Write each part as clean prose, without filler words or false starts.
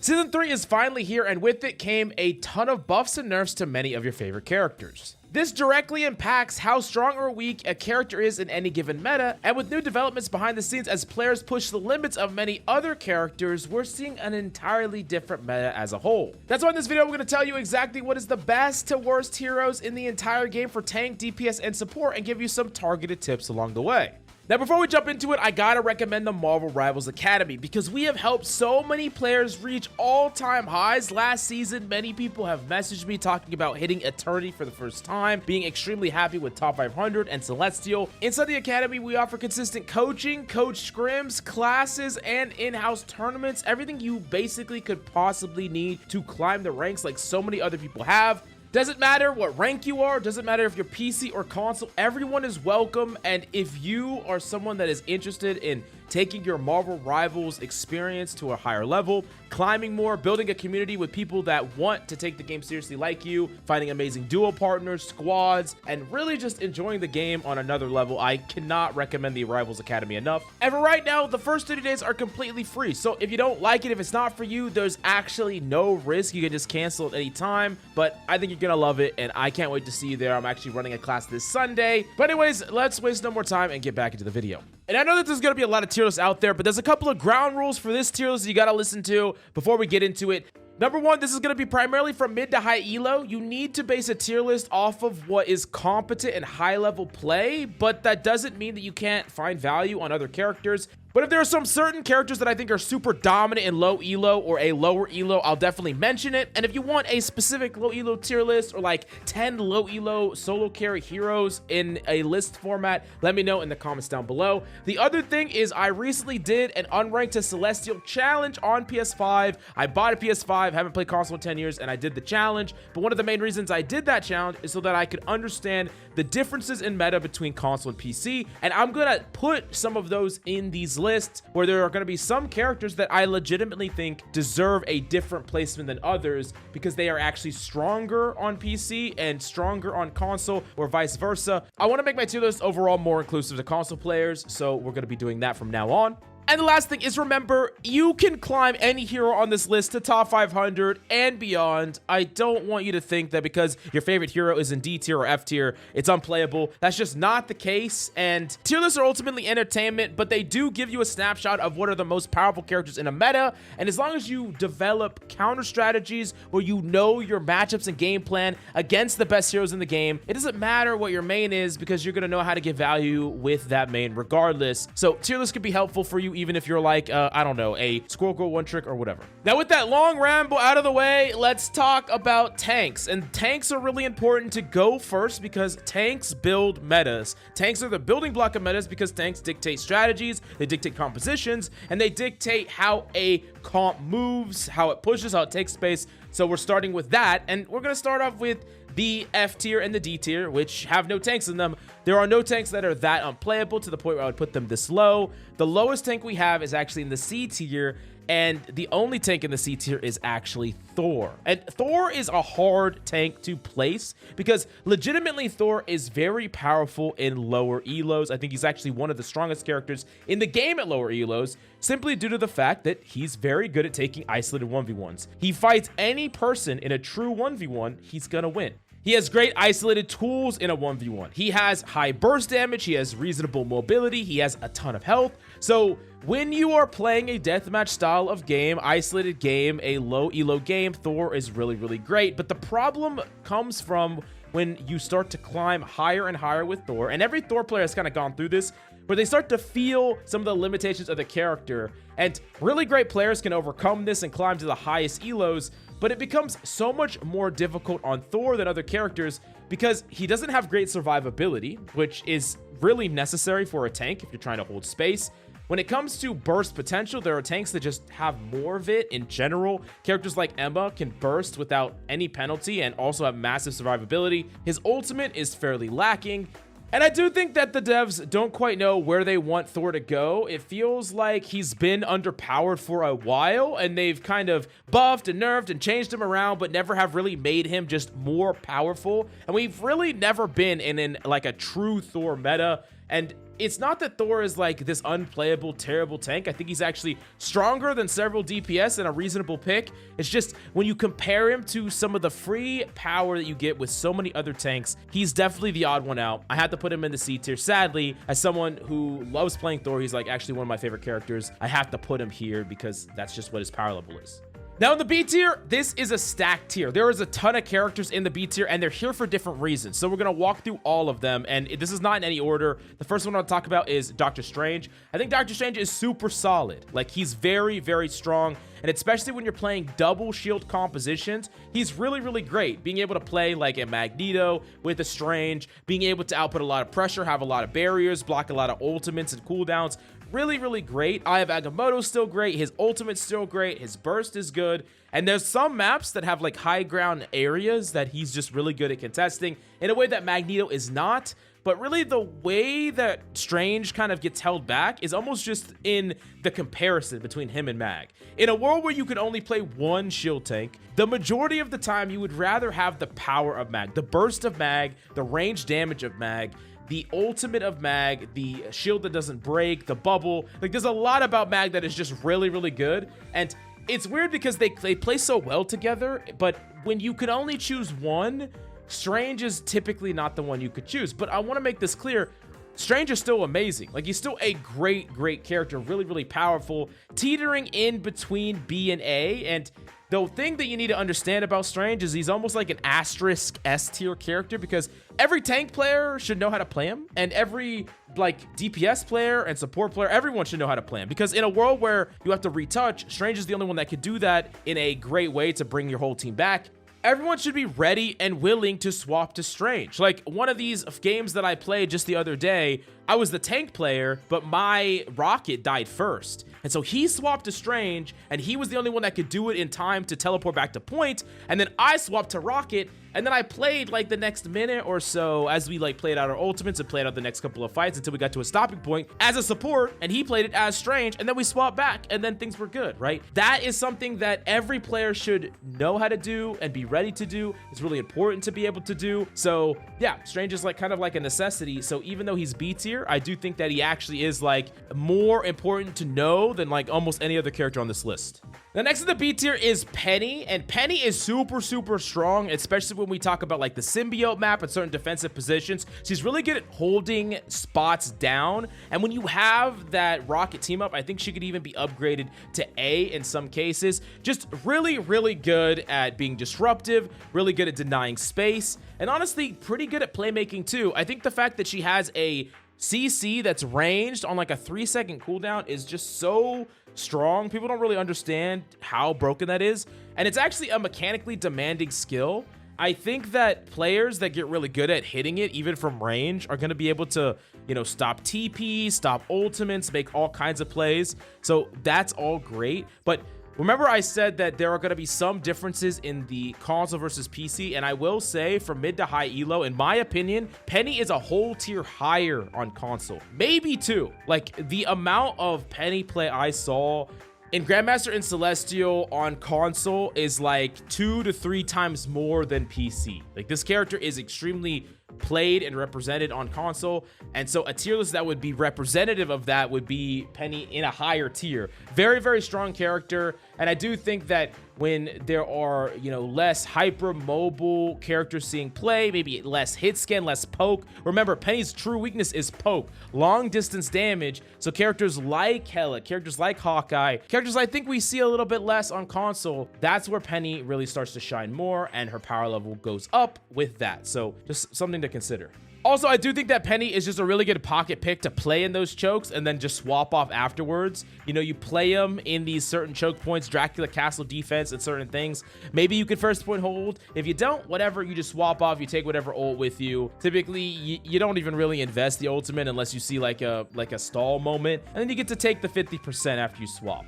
Season 3 is finally here, and with it came a ton of buffs and nerfs to many of your favorite characters. This directly impacts how strong or weak a character is in any given meta, and with new developments behind the scenes as players push the limits of many other characters, we're seeing an entirely different meta as a whole. That's why in this video we're going to tell you exactly what is the best to worst heroes in the entire game for tank, DPS, and support, and give you some targeted tips along the way. Now, before we jump into it, I gotta recommend the Marvel Rivals Academy because we have helped so many players reach all-time highs. Last season, many people have messaged me talking about hitting Eternity for the first time, being extremely happy with Top 500 and Celestial. Inside the Academy, we offer consistent coaching, coach scrims, classes, and in-house tournaments. Everything you basically could possibly need to climb the ranks like so many other people have. Doesn't matter what rank you are, doesn't matter if you're PC or console, everyone is welcome. And if you are someone that is interested in taking your Marvel Rivals experience to a higher level, climbing more, building a community with people that want to take the game seriously like you, finding amazing duo partners, squads, and really just enjoying the game on another level, I cannot recommend the Rivals Academy enough. And for right now, the first 30 days are completely free. So if you don't like it, if it's not for you, there's actually no risk. You can just cancel at any time, but I think you're gonna love it, and I can't wait to see you there. I'm actually running a class this Sunday. But anyways, let's waste no more time and get back into the video. And I know that there's going to be a lot of tier lists out there, but there's a couple of ground rules for this tier list you got to listen to before we get into it. Number one, this is going to be primarily from mid to high elo. You need to base a tier list off of what is competent and high level play, but that doesn't mean that you can't find value on other characters. But if there are some certain characters that I think are super dominant in low elo or a lower elo, I'll definitely mention it. And if you want a specific low elo tier list or like 10 low elo solo carry heroes in a list format, let me know in the comments down below. The other thing is I recently did an unranked to Celestial challenge on PS5. I bought a PS5, haven't played console in 10 years, and I did the challenge. But one of the main reasons I did that challenge is so that I could understand the differences in meta between console and PC. And I'm gonna put some of those in these lists where there are going to be some characters that I legitimately think deserve a different placement than others because they are actually stronger on PC and stronger on console or vice versa. I want to make my tier list overall more inclusive to console players, so we're going to be doing that from now on. And the last thing is, remember, you can climb any hero on this list to top 500 and beyond. I don't want you to think that because your favorite hero is in D tier or F tier, it's unplayable. That's just not the case. And tier lists are ultimately entertainment, but they do give you a snapshot of what are the most powerful characters in a meta. And as long as you develop counter strategies where you know your matchups and game plan against the best heroes in the game, it doesn't matter what your main is because you're going to know how to get value with that main regardless. So tier lists can be helpful for you even if you're like, I don't know, a Squirrel Girl one trick or whatever. Now, with that long ramble out of the way, let's talk about tanks. And tanks are really important to go first because tanks build metas. Tanks are the building block of metas because tanks dictate strategies, they dictate compositions, and they dictate how a comp moves, how it pushes, how it takes space. So we're starting with that, and we're going to start off with the F tier and the D tier, which have no tanks in them. There are no tanks that are that unplayable to the point where I would put them this low. The lowest tank we have is actually in the C tier, and the only tank in the C tier is actually Thor. And Thor is a hard tank to place because legitimately Thor is very powerful in lower elos. I think he's actually one of the strongest characters in the game at lower elos, simply due to the fact that he's very good at taking isolated 1v1s. He fights any person in a true 1v1, he's gonna win. He has great isolated tools in a 1v1. He has high burst damage, he has reasonable mobility, he has a ton of health. So when you are playing a deathmatch style of game, isolated game, a low elo game, Thor is really, really great. But the problem comes from when you start to climb higher and higher with Thor, and every Thor player has kind of gone through this, where they start to feel some of the limitations of the character. And really great players can overcome this and climb to the highest elos, but it becomes so much more difficult on Thor than other characters because he doesn't have great survivability, which is really necessary for a tank if you're trying to hold space. When it comes to burst potential, there are tanks that just have more of it in general. Characters like Emma can burst without any penalty and also have massive survivability. His ultimate is fairly lacking. And I do think that the devs don't quite know where they want Thor to go. It feels like he's been underpowered for a while, and they've kind of buffed and nerfed and changed him around, but never have really made him just more powerful. And we've really never been in like a true Thor meta. And it's not that Thor is like this unplayable, terrible tank. I think he's actually stronger than several DPS and a reasonable pick. It's just when you compare him to some of the free power that you get with so many other tanks, he's definitely the odd one out. I had to put him in the C tier. Sadly, as someone who loves playing Thor, he's like actually one of my favorite characters. I have to put him here because that's just what his power level is. Now in the B tier, this is a stacked tier. There is a ton of characters in the B tier and they're here for different reasons. So we're gonna walk through all of them, and this is not in any order. The first one I'll talk about is Doctor Strange. I think Doctor Strange is super solid. Like, he's very, very strong, and especially when you're playing double shield compositions, he's really, really great. Being able to play like a Magneto with a Strange, being able to output a lot of pressure, have a lot of barriers, block a lot of ultimates and cooldowns. Really, really great. Eye of Agamotto's still great. His ultimate's still great. His burst is good. And there's some maps that have like high ground areas that he's just really good at contesting in a way that Magneto is not. But really, the way that Strange kind of gets held back is almost just in the comparison between him and Mag. In a world where you can only play one shield tank, the majority of the time you would rather have the power of Mag, the burst of Mag, the range damage of Mag, the ultimate of Mag, the shield that doesn't break, the bubble. Like, there's a lot about Mag that is just really, really good. And it's weird because they play so well together, but when you could only choose one, Strange is typically not the one you could choose. But I want to make this clear. Strange is still amazing. Like, he's still a great, great character, really, really powerful, teetering in between B and A. And the thing that you need to understand about Strange is he's almost like an asterisk S tier character, because every tank player should know how to play him, and every like DPS player and support player, everyone should know how to play him, because in a world where you have to retouch, Strange is the only one that could do that in a great way to bring your whole team back. Everyone should be ready and willing to swap to Strange. Like, one of these games that I played just the other day, I was the tank player, but my rocket died first. And so he swapped to Strange, and he was the only one that could do it in time to teleport back to point. And then I swapped to rocket, and then I played like the next minute or so as we like played out our ultimates and played out the next couple of fights until we got to a stopping point as a support, and he played it as Strange, and then we swapped back, and then things were good, right? That is something that every player should know how to do and be ready to do. It's really important to be able to do. So yeah, Strange is like kind of like a necessity. So even though he's B tier, I do think that he actually is like more important to know than like almost any other character on this list. The next in the B tier is Peni, and Peni is super, super strong, especially when we talk about like the symbiote map and certain defensive positions. She's really good at holding spots down, and when you have that rocket team up, I think she could even be upgraded to A in some cases. Just really, really good at being disruptive, really good at denying space, and honestly, pretty good at playmaking too. I think the fact that she has a CC that's ranged on like a 3-second cooldown is just so strong. People don't really understand how broken that is, and it's actually a mechanically demanding skill. I think that players that get really good at hitting it even from range are going to be able to, you know, stop TP, stop ultimates, make all kinds of plays. So that's all great. But remember, I said that there are going to be some differences in the console versus PC, and I will say from mid to high elo, in my opinion, Peni is a whole tier higher on console, maybe two. Like, the amount of Peni play I saw in Grandmaster and Celestial on console is like 2 to 3 times more than PC. Like, this character is extremely played and represented on console, and so a tier list that would be representative of that would be Peni in a higher tier. Very, very strong character, and I do think that when there are, you know, less hyper mobile characters seeing play, maybe less hit scan, less poke. Remember, Peni's true weakness is poke, long distance damage. So characters like Hela, characters like Hawkeye, characters I think we see a little bit less on console, that's where Peni really starts to shine more, and her power level goes up with that. So just something to consider. Also, I do think that Peni is just a really good pocket pick to play in those chokes and then just swap off afterwards. You know, you play them in these certain choke points, Dracula Castle defense and certain things. Maybe you could first point hold. If you don't, whatever, you just swap off, you take whatever ult with you. Typically, you don't even really invest the ultimate unless you see like a stall moment, and then you get to take the 50% after you swap.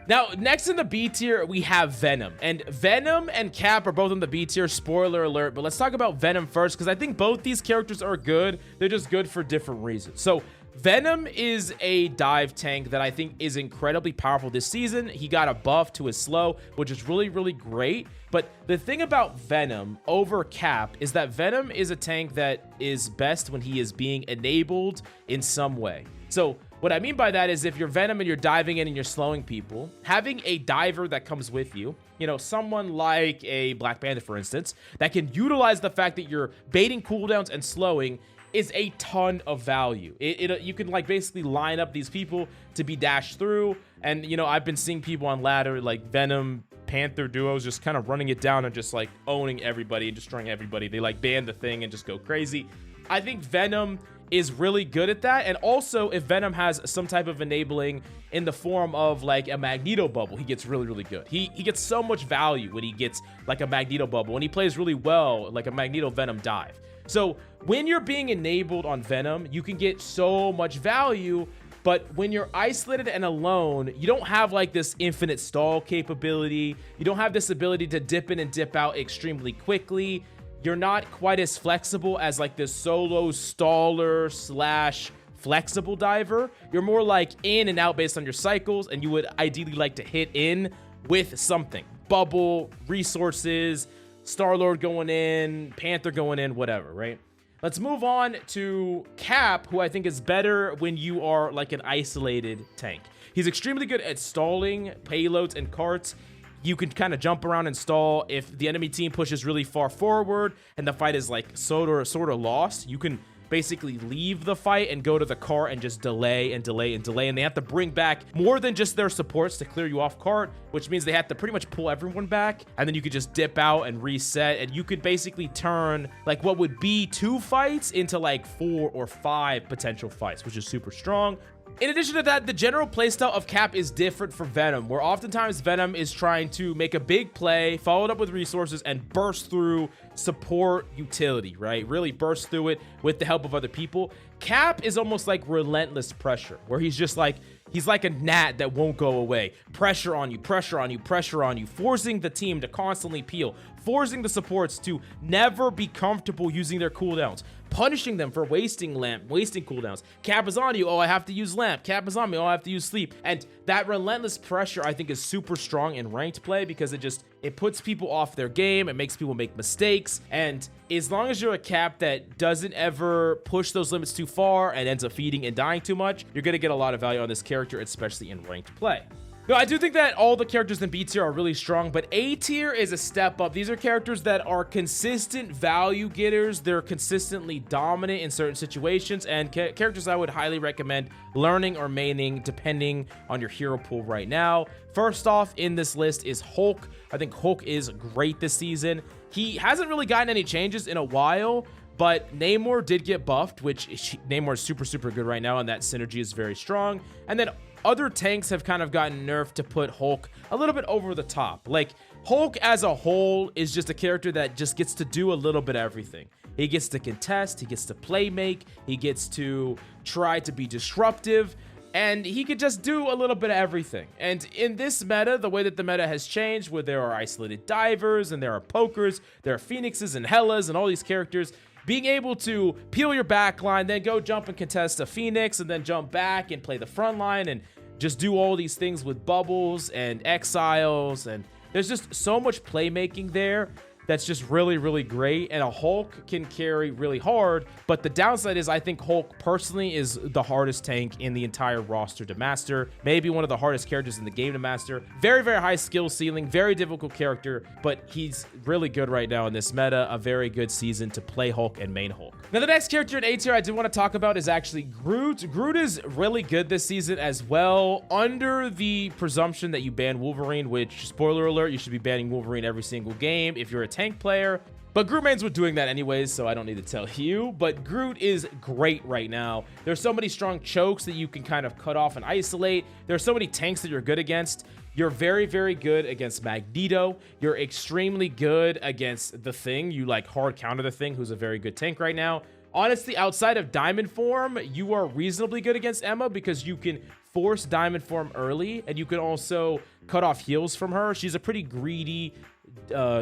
Now, next in the B tier, we have Venom. And Venom and Cap are both in the B tier, spoiler alert. But let's talk about Venom first, because I think both these characters are good. They're just good for different reasons. So Venom is a dive tank that I think is incredibly powerful this season. He got a buff to his slow, which is really, really great. But the thing about Venom over Cap is that Venom is a tank that is best when he is being enabled in some way. So what I mean by that is if you're Venom and you're diving in and you're slowing people, having a diver that comes with you, you know, someone like a Black Panther, for instance, that can utilize the fact that you're baiting cooldowns and slowing is a ton of value. You can like basically line up these people to be dashed through. And, you know, I've been seeing people on ladder like Venom, Panther duos just kind of running it down and just like owning everybody and destroying everybody. They like ban the thing and just go crazy. I think Venom is really good at that. And also if Venom has some type of enabling in the form of like a Magneto bubble, he gets really, really good. He gets so much value when he gets like a Magneto bubble, and he plays really well like a Magneto Venom dive. So when you're being enabled on Venom, you can get so much value, but when you're isolated and alone, you don't have like this infinite stall capability. You don't have this ability to dip in and dip out extremely quickly. You're not quite as flexible as like this solo staller slash flexible diver. You're more like in and out based on your cycles, and you would ideally like to hit in with something. Bubble, resources, Star-Lord going in, Panther going in, whatever, right? Let's move on to Cap, who I think is better when you are like an isolated tank. He's extremely good at stalling payloads and carts. You can kind of jump around and stall. If the enemy team pushes really far forward and the fight is like sort of lost, you can basically leave the fight and go to the cart and just delay and delay and delay. And they have to bring back more than just their supports to clear you off cart, which means they have to pretty much pull everyone back. And then you could just dip out and reset. And you could basically turn like what would be 2 fights into like 4 or 5 potential fights, which is super strong. In addition to that, the general playstyle of Cap is different for Venom, where oftentimes Venom is trying to make a big play, followed up with resources, and burst through support utility, right? Really burst through it with the help of other people. Cap is almost like relentless pressure, where he's just like, he's like a gnat that won't go away. Pressure on you, pressure on you, pressure on you, forcing the team to constantly peel, forcing the supports to never be comfortable using their cooldowns, punishing them for wasting cooldowns. Cap is on you, oh, I have to use lamp. Cap is on me, oh, I have to use sleep. And that relentless pressure, I think, is super strong in ranked play because it puts people off their game. It makes people make mistakes. And as long as you're a Cap that doesn't ever push those limits too far and ends up feeding and dying too much, you're going to get a lot of value on this character, especially in ranked play. No, I do think that all the characters in B tier are really strong, but A tier is a step up. These are characters that are consistent value getters. They're consistently dominant in certain situations, and characters I would highly recommend learning or maining depending on your hero pool right now. First off in this list is Hulk. I think Hulk is great this season. He hasn't really gotten any changes in a while, but Namor did get buffed, which Namor is super, super good right now, and that synergy is very strong. And then other tanks have kind of gotten nerfed to put Hulk a little bit over the top. Like, Hulk as a whole is just a character that just gets to do a little bit of everything. He gets to contest, he gets to play make, he gets to try to be disruptive, and he could just do a little bit of everything. And in this meta, the way that the meta has changed, where there are isolated divers and there are pokers, there are phoenixes and Helas and all these characters, being able to peel your back line, then go jump and contest a Phoenix, and then jump back and play the front line and just do all these things with bubbles and exiles. And there's just so much playmaking there that's just really, really great. And a Hulk can carry really hard. But the downside is I think Hulk personally is the hardest tank in the entire roster to master. Maybe one of the hardest characters in the game to master. Very, very high skill ceiling. Very difficult character. But he's really good right now in this meta. A very good season to play Hulk and main Hulk. Now, the next character in A tier I do want to talk about is actually Groot. Groot is really good this season as well. Under the presumption that you ban Wolverine, which, spoiler alert, you should be banning Wolverine every single game if you're a tank player. But Groot mains were doing that anyways, so I don't need to tell you. But Groot is great right now. There's so many strong chokes that you can kind of cut off and isolate. There's so many tanks that you're good against. You're very, very good against Magneto. You're extremely good against the Thing. You like hard counter the Thing, who's a very good tank right now. Honestly, outside of Diamond form, you are reasonably good against Emma because you can force diamond form early, and you can also cut off heals from her. She's a pretty greedy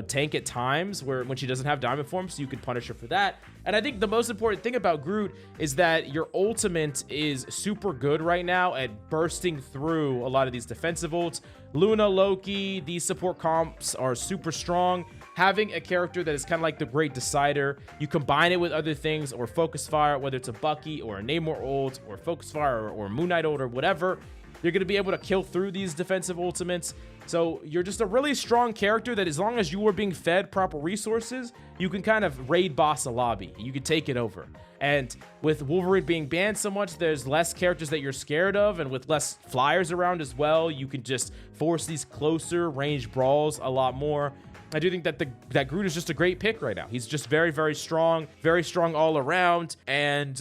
tank at times when she doesn't have diamond form, so you can punish her for that. And I think the most important thing about Groot is that your ultimate is super good right now at bursting through a lot of these defensive ults. Luna, Loki, these support comps are super strong. Having a character that is kind of like the great decider, you combine it with other things, or focus fire, whether it's a Bucky or a Namor ult or focus fire or Moon Knight ult or whatever, you're going to be able to kill through these defensive ultimates. So you're just a really strong character that, as long as you are being fed proper resources, you can kind of raid boss a lobby. You can take it over. And with Wolverine being banned so much, there's less characters that you're scared of, and with less flyers around as well, you can just force these closer range brawls a lot more. I do think that that Groot is just a great pick right now. He's just very, very strong all around, and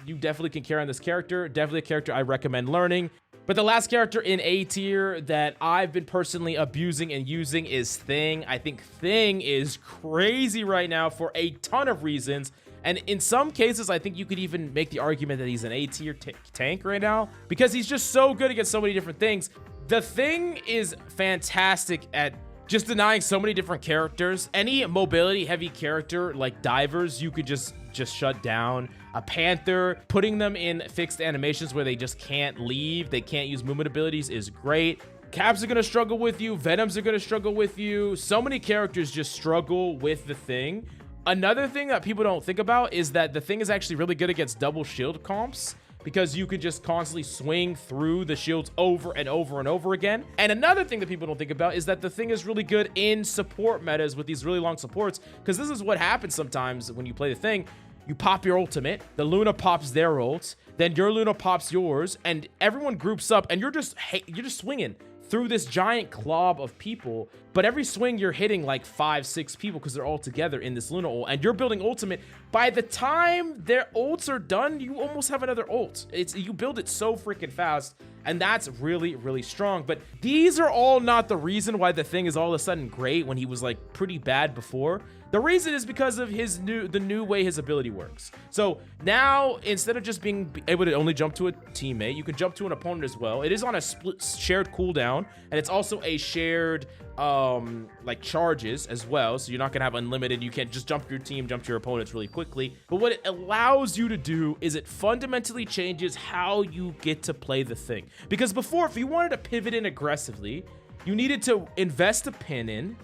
you definitely can carry on this character. Definitely a character I recommend learning. But the last character in A tier that I've been personally abusing and using is Thing. I think Thing is crazy right now for a ton of reasons. And in some cases, I think you could even make the argument that he's an A tier tank right now, because he's just so good against so many different things. The Thing is fantastic at just denying so many different characters. Any mobility heavy character like divers, you could just shut down. A Panther, putting them in fixed animations where they just can't leave, they can't use movement abilities, is great. Caps are going to struggle with you. Venoms are going to struggle with you. So many characters just struggle with the Thing. Another thing that people don't think about is that the Thing is actually really good against double shield comps, because you could just constantly swing through the shields over and over and over again. And another thing that people don't think about is that the Thing is really good in support metas with these really long supports, because this is what happens sometimes when you play the Thing. You pop your ultimate, the Luna pops their ult, then your Luna pops yours, and everyone groups up, and you're just swinging through this giant clob of people. But every swing you're hitting like 5-6 people, because they're all together in this Luna ult, and you're building ultimate. By the time their ults are done, you almost have another ult. You build it so freaking fast, and that's really, really strong. But these are all not the reason why the Thing is all of a sudden great when he was like pretty bad before. The reason is because of the new way his ability works. So now, instead of just being able to only jump to a teammate, you can jump to an opponent as well. It is on a shared cooldown, and it's also a shared like charges as well, so you're not gonna have unlimited. You can't just jump to your team, jump to your opponents really quickly. But what it allows you to do is it fundamentally changes how you get to play the Thing. Because before, if you wanted to pivot in aggressively, you needed to invest a pin in,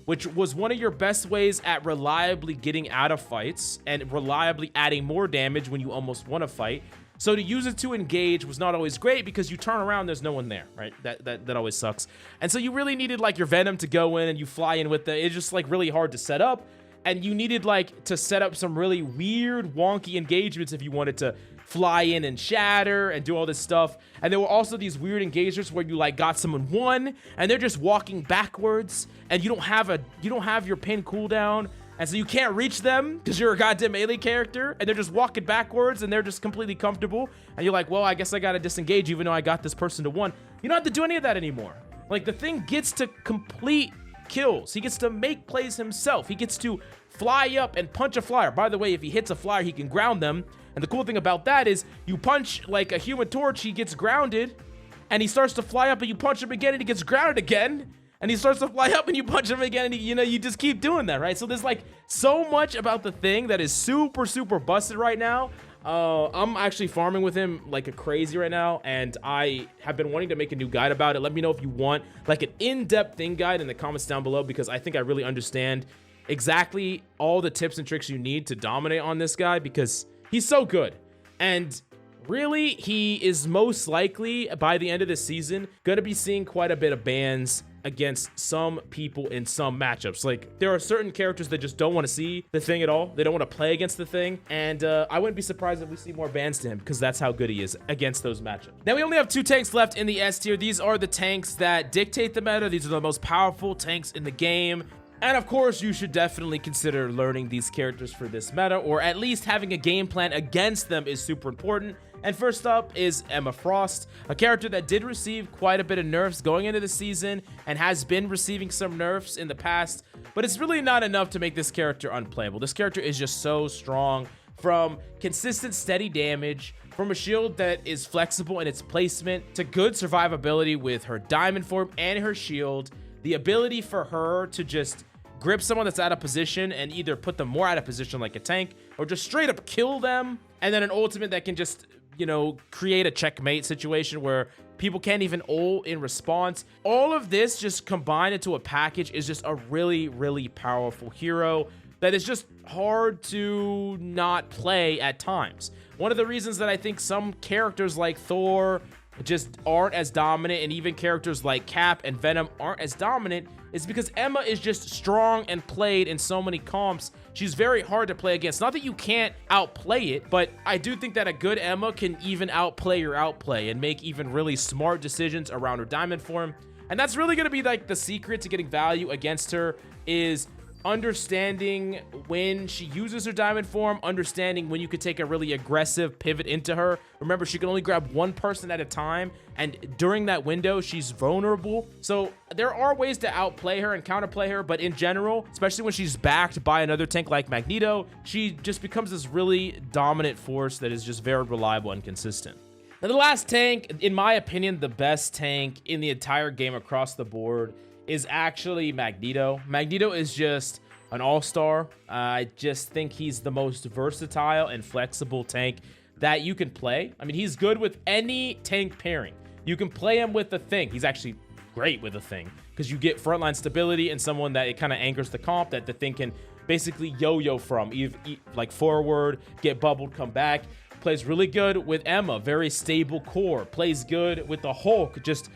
which was one of your best ways at reliably getting out of fights and reliably adding more damage when you almost won a fight. So to use it to engage was not always great, because you turn around, there's no one there, right? That always sucks. And so you really needed like your Venom to go in, and you fly in with it's just like really hard to set up. And you needed like to set up some really weird, wonky engagements if you wanted to fly in and shatter and do all this stuff. And there were also these weird engagements where you like got someone one, and they're just walking backwards, and you don't have your pin cooldown. And so you can't reach them because you're a goddamn melee character, and they're just walking backwards, and they're just completely comfortable. And you're like, well, I guess I gotta disengage even though I got this person to one. You don't have to do any of that anymore. Like, the Thing gets to complete kills. He gets to make plays himself. He gets to fly up and punch a flyer. By the way, if he hits a flyer, he can ground them. And the cool thing about that is you punch like a Human Torch, he gets grounded, and he starts to fly up, and you punch him again, and he gets grounded again. And he starts to fly up, and you punch him again, and you just keep doing that, right? So there's like so much about the Thing that is super, super busted right now. I'm actually farming with him like a crazy right now, and I have been wanting to make a new guide about it. Let me know if you want like an in-depth Thing guide in the comments down below, because I think I really understand exactly all the tips and tricks you need to dominate on this guy, because he's so good. And really, he is most likely, by the end of this season, going to be seeing quite a bit of bans against some people in some matchups. Like, there are certain characters that just don't want to see the Thing at all. They don't want to play against the Thing. And I wouldn't be surprised if we see more bans to him, because that's how good he is against those matchups. Now, we only have 2 tanks left in the S tier. These are the tanks that dictate the meta. These are the most powerful tanks in the game. And of course, you should definitely consider learning these characters for this meta, or at least having a game plan against them is super important. And first up is Emma Frost, a character that did receive quite a bit of nerfs going into the season and has been receiving some nerfs in the past, but it's really not enough to make this character unplayable. This character is just so strong from consistent steady damage, from a shield that is flexible in its placement, to good survivability with her diamond form and her shield, the ability for her to just grip someone that's out of position and either put them more out of position like a tank or just straight up kill them, and then an ultimate that can just, you know, create a checkmate situation where people can't even ult in response. All of this just combined into a package is just a really, really powerful hero that is just hard to not play at times. One of the reasons that I think some characters like Thor just aren't as dominant, and even characters like Cap and Venom aren't as dominant, is because Emma is just strong and played in so many comps. She's very hard to play against. Not that you can't outplay it, but I do think that a good Emma can even outplay your outplay and make even really smart decisions around her diamond form. And that's really going to be like the secret to getting value against her, is understanding when she uses her diamond form, understanding when you could take a really aggressive pivot into her. Remember, she can only grab one person at a time, and during that window, she's vulnerable. So there are ways to outplay her and counterplay her, but in general, especially when she's backed by another tank like Magneto, she just becomes this really dominant force that is just very reliable and consistent. Now, the last tank, in my opinion, the best tank in the entire game across the board, is actually Magneto. Magneto is just an all-star. I just think he's the most versatile and flexible tank that you can play. I mean, he's good with any tank pairing. You can play him with the Thing. He's actually great with the Thing because you get frontline stability and someone that it kind of anchors the comp that the Thing can basically yo-yo from, like forward, get bubbled, come back. Plays really good with Emma, very stable core. Plays good with the Hulk, just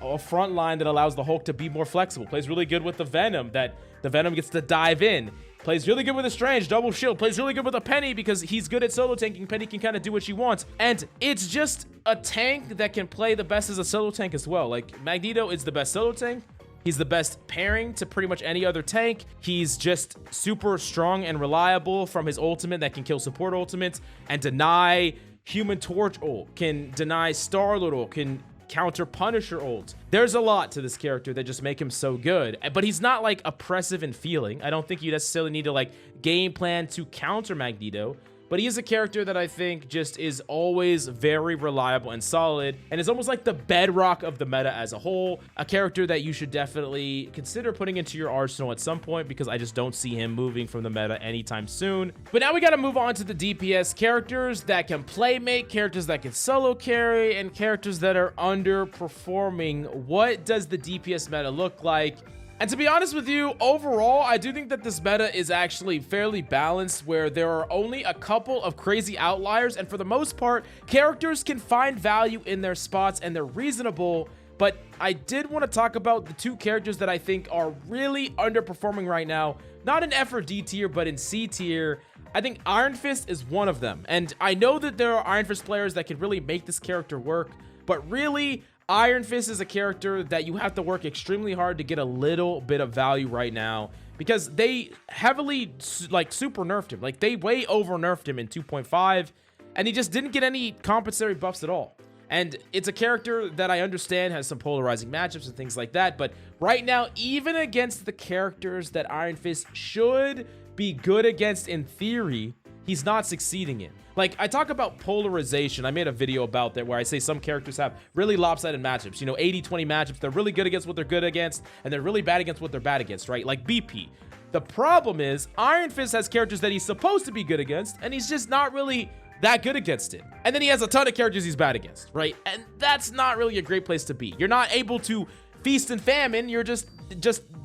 a front line that allows the Hulk to be more flexible. Plays really good with the Venom, that the Venom gets to dive in. Plays really good with a Strange, double shield. Plays really good with a Peni because he's good at solo tanking. Peni can kind of do what she wants. And it's just a tank that can play the best as a solo tank as well. Like, Magneto is the best solo tank. He's the best pairing to pretty much any other tank. He's just super strong and reliable from his ultimate that can kill support ultimates and deny Human Torch ult, can deny Star-Lord ult, can counter Punisher ult. There's a lot to this character that just make him so good, but he's not like oppressive in feeling. I don't think you necessarily need to like game plan to counter Magneto, but he is a character that I think just is always very reliable and solid, and is almost like the bedrock of the meta as a whole. A character that you should definitely consider putting into your arsenal at some point, because I just don't see him moving from the meta anytime soon. But now we got to move on to the DPS characters that can playmate, characters that can solo carry, and characters that are underperforming. What does the DPS meta look like? And to be honest with you, overall, I do think that this meta is actually fairly balanced, where there are only a couple of crazy outliers, and for the most part, characters can find value in their spots and they're reasonable. But I did want to talk about the two characters that I think are really underperforming right now, not in F or D tier, but in C tier. I think Ironfist is one of them, and I know that there are Ironfist players that could really make this character work, but really, Ironfist is a character that you have to work extremely hard to get a little bit of value right now, because they heavily like super nerfed him. Like, they way over nerfed him in 2.5, and he just didn't get any compensatory buffs at all. And it's a character that I understand has some polarizing matchups and things like that, but right now, even against the characters that Ironfist should be good against in theory, he's not succeeding in. Like, I talk about polarization. I made a video about that where I say some characters have really lopsided matchups. You know, 80-20 matchups. They're really good against what they're good against, and they're really bad against what they're bad against, right? Like BP. The problem is, Ironfist has characters that he's supposed to be good against, and he's just not really that good against it. And then he has a ton of characters he's bad against, right? And that's not really a great place to be. You're not able to feast and famine. You're just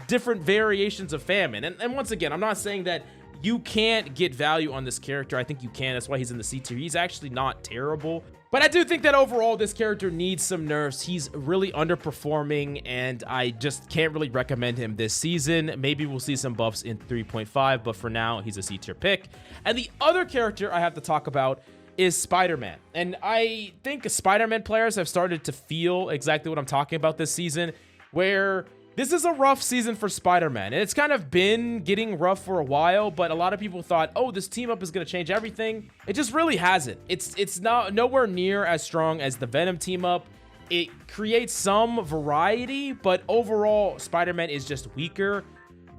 different variations of famine. And once again, I'm not saying that you can't get value on this character. I think you can. That's why he's in the C tier. He's actually not terrible. But I do think that overall, this character needs some nerfs. He's really underperforming, and I just can't really recommend him this season. Maybe we'll see some buffs in 3.5, but for now, he's a C tier pick. And the other character I have to talk about is Spider-Man. And I think Spider-Man players have started to feel exactly what I'm talking about this season, where this is a rough season for Spider-Man, and it's kind of been getting rough for a while, but a lot of people thought, oh, this team up is going to change everything. It just really hasn't. It's not nowhere near as strong as the Venom team up. It creates some variety, but overall, Spider-Man is just weaker.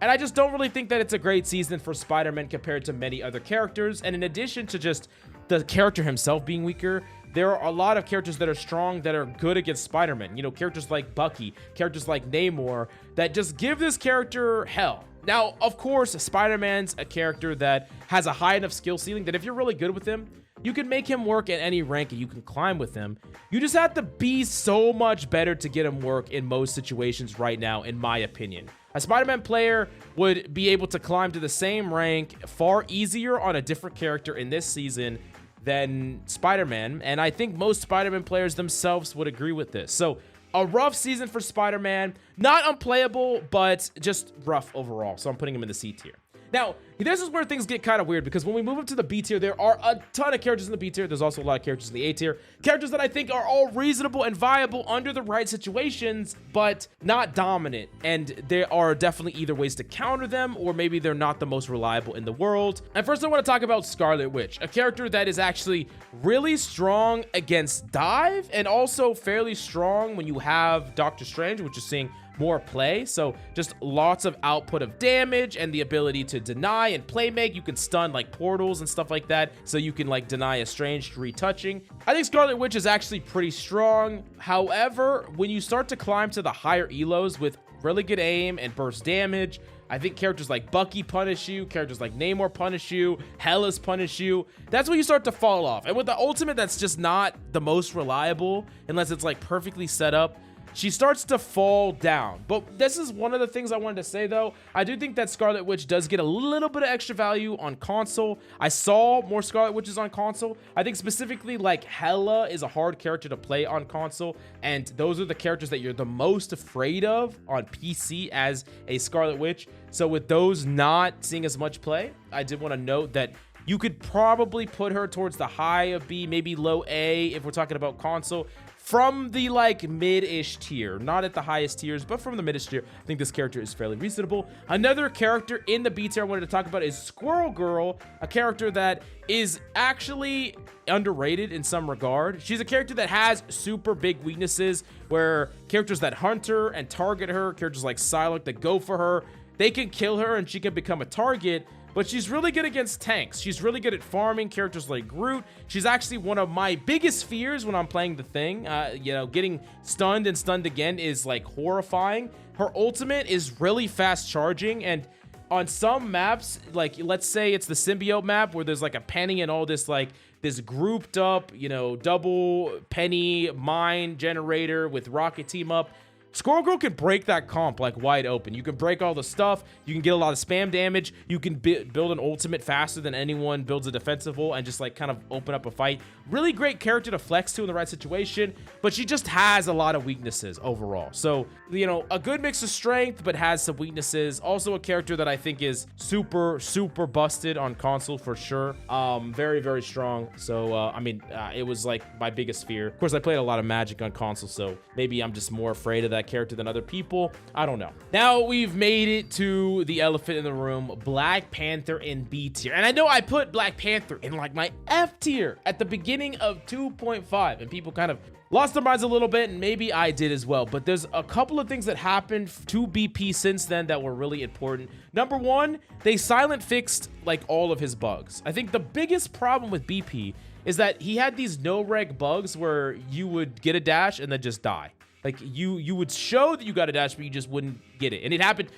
And I just don't really think that it's a great season for Spider-Man compared to many other characters. And in addition to just the character himself being weaker, there are a lot of characters that are strong that are good against Spider-Man. You know, characters like Bucky, characters like Namor, that just give this character hell. Now, of course, Spider-Man's a character that has a high enough skill ceiling that if you're really good with him, you can make him work at any rank and you can climb with him. You just have to be so much better to get him work in most situations right now, in my opinion. A Spider-Man player would be able to climb to the same rank far easier on a different character in this season than Spider-Man, and I think most Spider-Man players themselves would agree with this. So, a rough season for Spider-Man. Not unplayable, but just rough overall. So I'm putting him in the C tier. Now, this is where things get kind of weird, because when we move up to the B tier, there are a ton of characters in the B tier. There's also a lot of characters in the A tier. Characters that I think are all reasonable and viable under the right situations, but not dominant. And there are definitely either ways to counter them, or maybe they're not the most reliable in the world. And first, I want to talk about Scarlet Witch, a character that is actually really strong against dive, and also fairly strong when you have Doctor Strange, which is seeing more play. So just lots of output of damage and the ability to deny and play make. You can stun like portals and stuff like that, so you can like deny a strange retouching. I think Scarlet Witch is actually pretty strong. However, when you start to climb to the higher elos with really good aim and burst damage, I think characters like Bucky punish you, characters like Namor punish you, Hela's punish you. That's when you start to fall off. And with the ultimate, that's just not the most reliable unless it's like perfectly set up. She starts to fall down. But this is one of the things I wanted to say, though. I do think that Scarlet Witch does get a little bit of extra value on console. I saw more Scarlet Witches on console. I think specifically, like, Hela is a hard character to play on console, and those are the characters that you're the most afraid of on PC as a Scarlet Witch. So with those not seeing as much play, I did want to note that you could probably put her towards the high of B, maybe low A if we're talking about console. From the like mid-ish tier, not at the highest tiers, but from the mid-ish tier, I think this character is fairly reasonable. Another character in the B tier I wanted to talk about is Squirrel Girl, a character that is actually underrated in some regard. She's a character that has super big weaknesses, where characters that hunt her and target her, characters like Psylocke that go for her, they can kill her and she can become a target. But she's really good against tanks. She's really good at farming characters like Groot. She's actually one of my biggest fears when I'm playing the thing. You know, getting stunned and stunned again is like horrifying. Her ultimate is really fast charging, and on some maps, like let's say it's the symbiote map where there's like a Peni and all this like this grouped up, you know, double Peni mine generator with rocket team up. Squirrel Girl can break that comp like wide open. You can break all the stuff. You can get a lot of spam damage. You can build an ultimate faster than anyone builds a defensive ult and just like kind of open up a fight. Really great character to flex to in the right situation, but she just has a lot of weaknesses overall. So, you know, a good mix of strength, but has some weaknesses. Also a character that I think is super, super busted on console for sure. Very, very strong. So, I mean, it was like my biggest fear. Of course, I played a lot of Magik on console, so maybe I'm just more afraid of that character than other people. I don't know. Now we've made it to the elephant in the room, Black Panther in B tier. And I know I put Black Panther in like my F tier at the beginning of 2.5, and people kind of lost their minds a little bit, and maybe I did as well. But there's a couple of things that happened to BP since then that were really important. Number one, they silent fixed like all of his bugs. I think the biggest problem with BP is that he had these no reg bugs where you would get a dash and then just die. Like you would show that you got a dash, but you just wouldn't get it. And it happened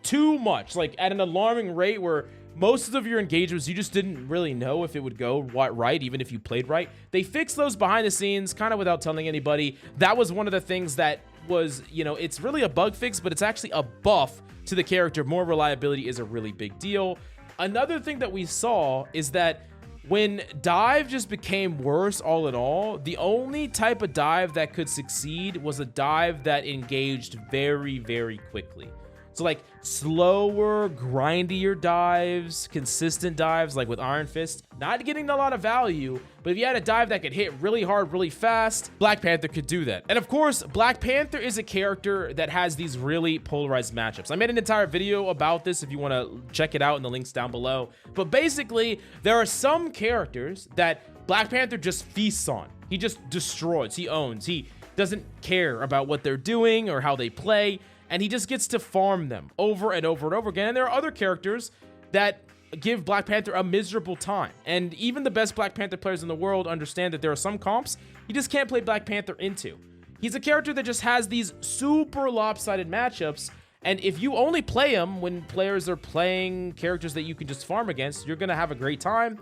too much, like at an alarming rate where most of your engagements, you just didn't really know if it would go right, even if you played right. They fixed those behind the scenes, kind of without telling anybody. That was one of the things that was, you know, it's really a bug fix, but it's actually a buff to the character. More reliability is a really big deal. Another thing that we saw is that when dive just became worse all in all, the only type of dive that could succeed was a dive that engaged very, very quickly. So like slower, grindier dives, consistent dives like with Ironfist, not getting a lot of value, but if you had a dive that could hit really hard, really fast, Black Panther could do that. And of course, Black Panther is a character that has these really polarized matchups. I made an entire video about this if you want to check it out in the links down below. But basically, there are some characters that Black Panther just feasts on. He just destroys, he owns, he doesn't care about what they're doing or how they play. and he just gets to farm them over and over and over again. And there are other characters that give Black Panther a miserable time. And even the best Black Panther players in the world understand that there are some comps you just can't play Black Panther into. He's a character that just has these super lopsided matchups, and if you only play him when players are playing characters that you can just farm against, you're gonna have a great time.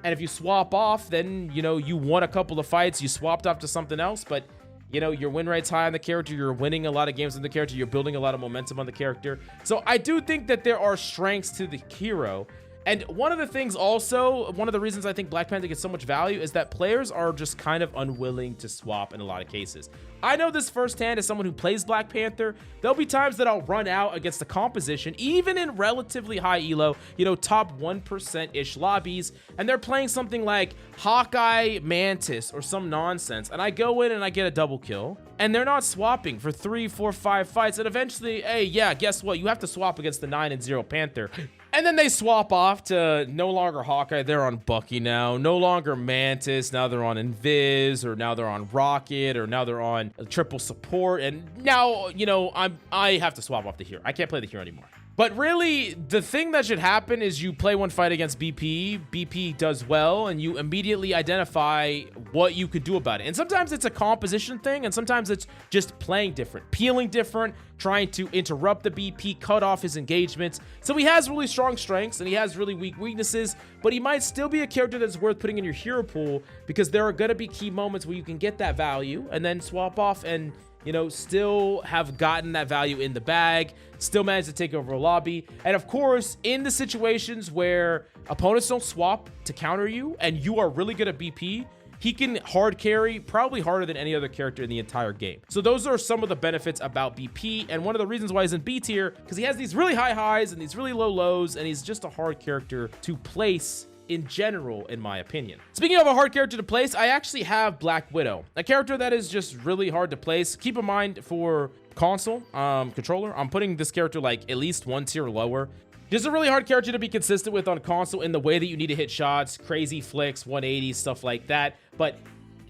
And if you swap off, then, you know, you won a couple of fights, you swapped off to something else, but, you know, your win rate's high on the character, you're winning a lot of games on the character, you're building a lot of momentum on the character. So I do think that there are strengths to the hero. And one of the things also, one of the reasons I think Black Panther gets so much value is that players are just kind of unwilling to swap in a lot of cases. I know this firsthand as someone who plays Black Panther. There'll be times that I'll run out against the composition, even in relatively high elo, you know, top 1%-ish lobbies, and they're playing something like Hawkeye Mantis or some nonsense, and I go in and I get a double kill, and they're not swapping for 3, 4, 5 fights, and eventually, hey, yeah, guess what? You have to swap against the 9-0 Panther. And then they swap off to no longer Hawkeye, they're on Bucky now. No longer Mantis, now they're on Invis, or now they're on Rocket, or now they're on triple support. And now, you know, I have to swap off the hero. I can't play the hero anymore. But really, the thing that should happen is you play one fight against BP, BP does well, and you immediately identify what you could do about it. And sometimes it's a composition thing, and sometimes it's just playing different, peeling different, trying to interrupt the BP, cut off his engagements. So he has really strong strengths, and he has really weak weaknesses, but he might still be a character that's worth putting in your hero pool, because there are gonna be key moments where you can get that value, and then swap off and, you know, still have gotten that value in the bag, still manage to take over a lobby. And of course, in the situations where opponents don't swap to counter you and you are really good at BP, he can hard carry, probably harder than any other character in the entire game. So those are some of the benefits about BP, and one of the reasons why he's in B tier, because he has these really high highs and these really low lows, and he's just a hard character to place in general, in my opinion. Speaking of a hard character to place, I actually have Black Widow, a character that is just really hard to place. Keep in mind, for console controller, I'm putting this character like at least 1 tier lower. Just a really hard character to be consistent with on console in the way that you need to hit shots, crazy flicks, 180, stuff like that. But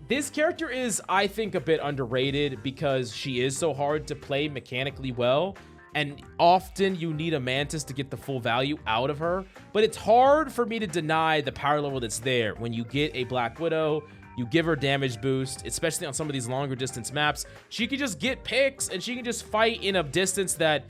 this character is, I think, a bit underrated because she is so hard to play mechanically well. And often you need a Mantis to get the full value out of her. But it's hard for me to deny the power level that's there when you get a Black Widow. You give her damage boost, especially on some of these longer distance maps. She can just get picks and she can just fight in a distance that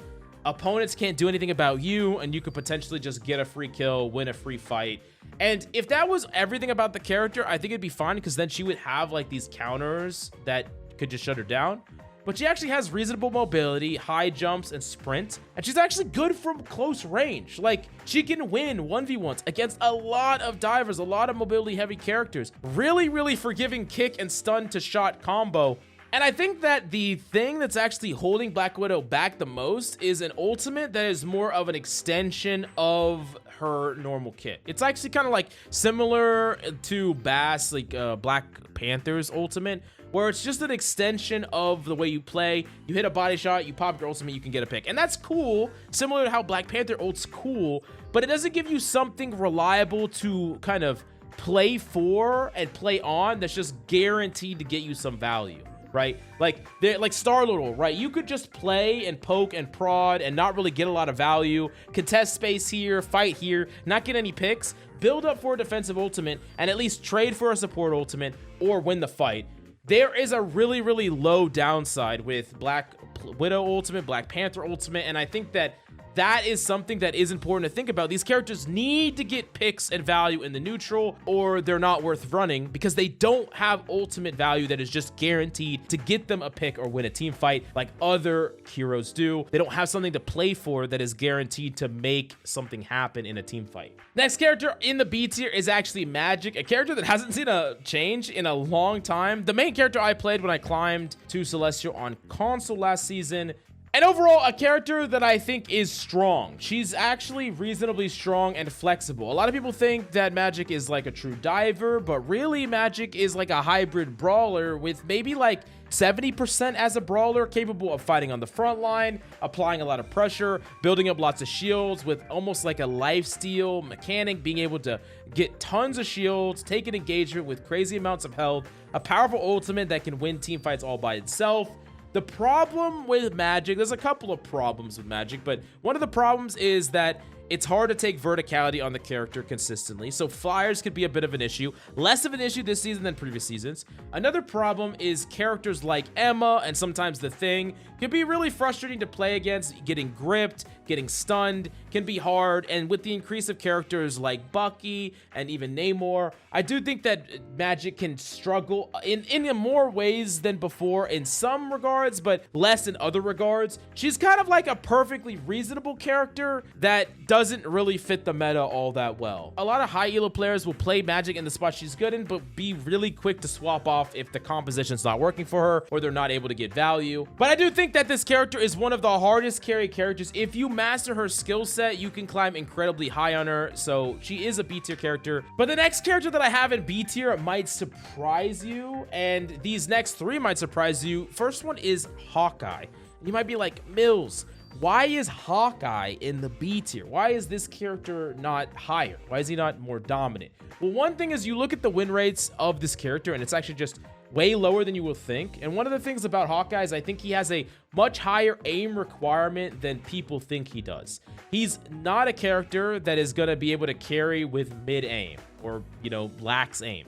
opponents can't do anything about you, and you could potentially just get a free kill, win a free fight. And if that was everything about the character, I think it'd be fine, because then she would have like these counters that could just shut her down. But she actually has reasonable mobility, high jumps, and sprint. And she's actually good from close range. Like, she can win 1v1s against a lot of divers, a lot of mobility-heavy characters. Really, really forgiving kick and stun to shot combo. And I think that the thing that's actually holding Black Widow back the most is an ultimate that is more of an extension of her normal kit. It's actually kind of like similar to Bass, like Black Panther's ultimate, where it's just an extension of the way you play. You hit a body shot, you pop your ultimate, you can get a pick. And that's cool, similar to how Black Panther ult's cool, but it doesn't give you something reliable to kind of play for and play on that's just guaranteed to get you some value, right? Like Star-Lord, right? You could just play and poke and prod and not really get a lot of value, contest space here, fight here, not get any picks, build up for a defensive ultimate, and at least trade for a support ultimate or win the fight. There is a really, really low downside with Black Widow ultimate, Black Panther ultimate, and I think that that is something that is important to think about. These characters need to get picks and value in the neutral, or they're not worth running, because they don't have ultimate value that is just guaranteed to get them a pick or win a team fight like other heroes do. They don't have something to play for that is guaranteed to make something happen in a team fight. Next character in the B tier is actually Magik, a character that hasn't seen a change in a long time. The main character I played when I climbed to Celestial on console last season. And overall, a character that I think is strong. She's actually reasonably strong and flexible. A lot of people think that Magik is like a true diver, but really Magik is like a hybrid brawler with maybe like 70% as a brawler, capable of fighting on the front line, applying a lot of pressure, building up lots of shields with almost like a lifesteal mechanic, being able to get tons of shields, take an engagement with crazy amounts of health, a powerful ultimate that can win team fights all by itself, The problem with Magik, there's a couple of problems with Magik, but one of the problems is that it's hard to take verticality on the character consistently, so flyers could be a bit of an issue. Less of an issue this season than previous seasons. Another problem is characters like Emma and sometimes the Thing can be really frustrating to play against. Getting gripped, getting stunned can be hard, and with the increase of characters like Bucky and even Namor, I do think that Magik can struggle in more ways than before in some regards, but less in other regards. She's kind of like a perfectly reasonable character that doesn't really fit the meta all that well. A lot of high elo players will play Magik in the spot she's good in, but be really quick to swap off if the composition's not working for her or they're not able to get value. But I do think that this character is one of the hardest carry characters. If you master her skill set, you can climb incredibly high on her, so she is a B tier character. But the next character that I have in B tier might surprise you, and these next three might surprise you. First one is Hawkeye. You might be like, Mills, why is Hawkeye in the B tier? Why is this character not higher? Why is he not more dominant? Well, one thing is you look at the win rates of this character, and it's actually just way lower than you will think. And one of the things about Hawkeye is I think he has a much higher aim requirement than people think he does. He's not a character that is going to be able to carry with mid aim or, you know, lax aim.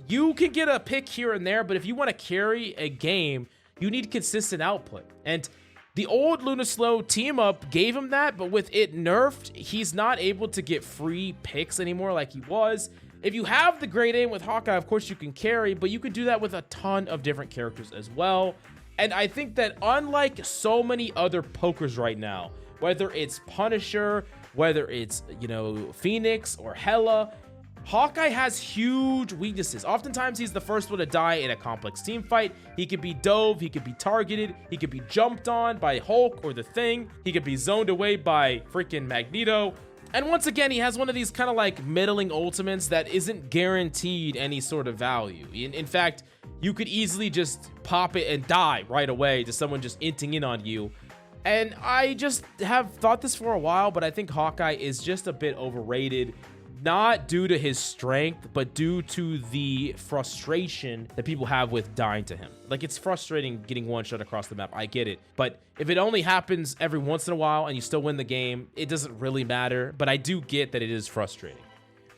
You can get a pick here and there, but if you want to carry a game, you need consistent output. And the old Luna Slow team up gave him that, but with it nerfed, he's not able to get free picks anymore like he was. If you have the great aim with Hawkeye, of course you can carry, but you can do that with a ton of different characters as well. And I think that unlike so many other pokers right now, whether it's Punisher, whether it's, you know, Phoenix or Hela, Hawkeye has huge weaknesses. Oftentimes, he's the first one to die in a complex team fight. He could be dove, he could be targeted, he could be jumped on by Hulk or the Thing, he could be zoned away by freaking Magneto. And once again, he has one of these kind of like middling ultimates that isn't guaranteed any sort of value. In fact, you could easily just pop it and die right away to someone just inting in on you. And I just have thought this for a while, but I think Hawkeye is just a bit overrated. Not due to his strength, but due to the frustration that people have with dying to him. Like, it's frustrating getting one shot across the map. I get it. But if it only happens every once in a while and you still win the game, it doesn't really matter. But I do get that it is frustrating.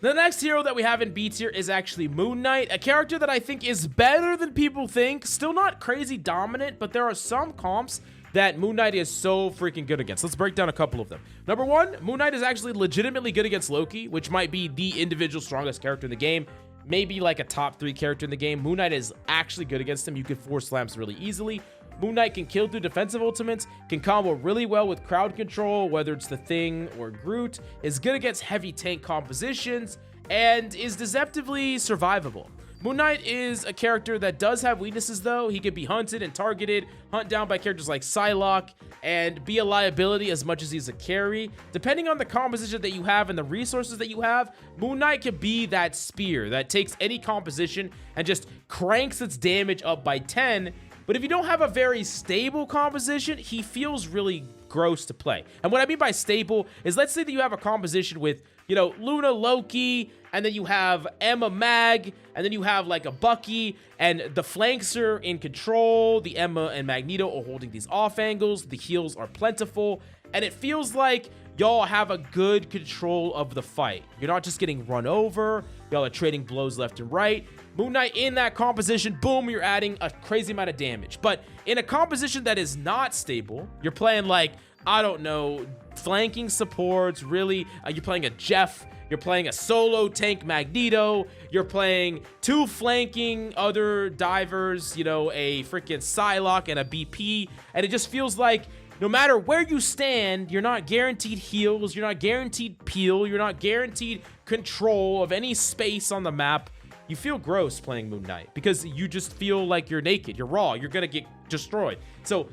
The next hero that we have in B tier is actually Moon Knight, a character that I think is better than people think. Still not crazy dominant, but there are some comps that Moon Knight is so freaking good against. Let's break down a couple of them. Number one, Moon Knight is actually legitimately good against Loki, which might be the individual strongest character in the game. Maybe like a top 3 character in the game. Moon Knight is actually good against him. You can force slams really easily. Moon Knight can kill through defensive ultimates, can combo really well with crowd control, whether it's the Thing or Groot, is good against heavy tank compositions, and is deceptively survivable. Moon Knight is a character that does have weaknesses, though. He can be hunted and targeted, hunt down by characters like Psylocke, and be a liability as much as he's a carry. Depending on the composition that you have and the resources that you have, Moon Knight can be that spear that takes any composition and just cranks its damage up by 10. But if you don't have a very stable composition, he feels really gross to play. And what I mean by stable is, let's say that you have a composition with, you know, Luna, Loki, and then you have Emma, Mag, and then you have like a Bucky, and the flanks are in control. The Emma and Magneto are holding these off angles. The heals are plentiful, and it feels like y'all have a good control of the fight. You're not just getting run over. Y'all are trading blows left and right. Moon Knight in that composition, boom, you're adding a crazy amount of damage. But in a composition that is not stable, you're playing like, I don't know, flanking supports, really. You're playing a Jeff. You're playing a solo tank Magneto. You're playing 2 flanking other divers, you know, a freaking Psylocke and a BP. And it just feels like no matter where you stand, you're not guaranteed heals. You're not guaranteed peel. You're not guaranteed control of any space on the map. You feel gross playing Moon Knight because you just feel like you're naked. You're raw. You're going to get destroyed. So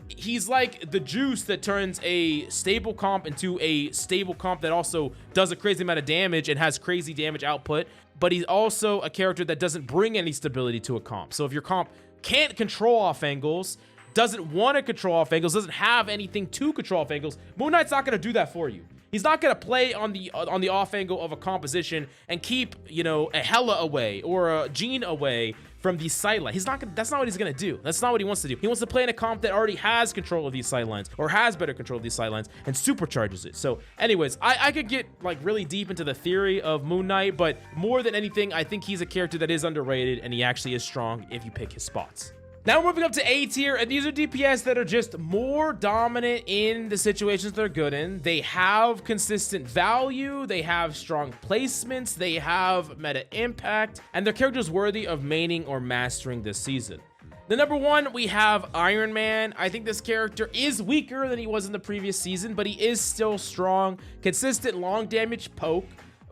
he's like the juice that turns a stable comp into a stable comp that also does a crazy amount of damage and has crazy damage output, but he's also a character that doesn't bring any stability to a comp. So if your comp can't control off angles, doesn't want to control off angles, doesn't have anything to control off angles, Moon Knight's not going to do that for you. He's not going to play on the off angle of a composition and keep, you know, a Hela away or a Jean away from these sidelines. He's not gonna, that's not what he's gonna do. That's not what he wants to do. He wants to play in a comp that already has control of these sidelines, or has better control of these sidelines, and supercharges it. So anyways, I could get like really deep into the theory of Moon Knight, but more than anything, I think he's a character that is underrated, and he actually is strong if you pick his spots. Now we're moving up to A tier, and these are DPS that are just more dominant in the situations they're good in. They have consistent value, they have strong placements, they have meta impact, and they're characters worthy of maining or mastering this season. The number one, we have Iron Man. I think this character is weaker than he was in the previous season, but he is still strong, consistent long damage poke.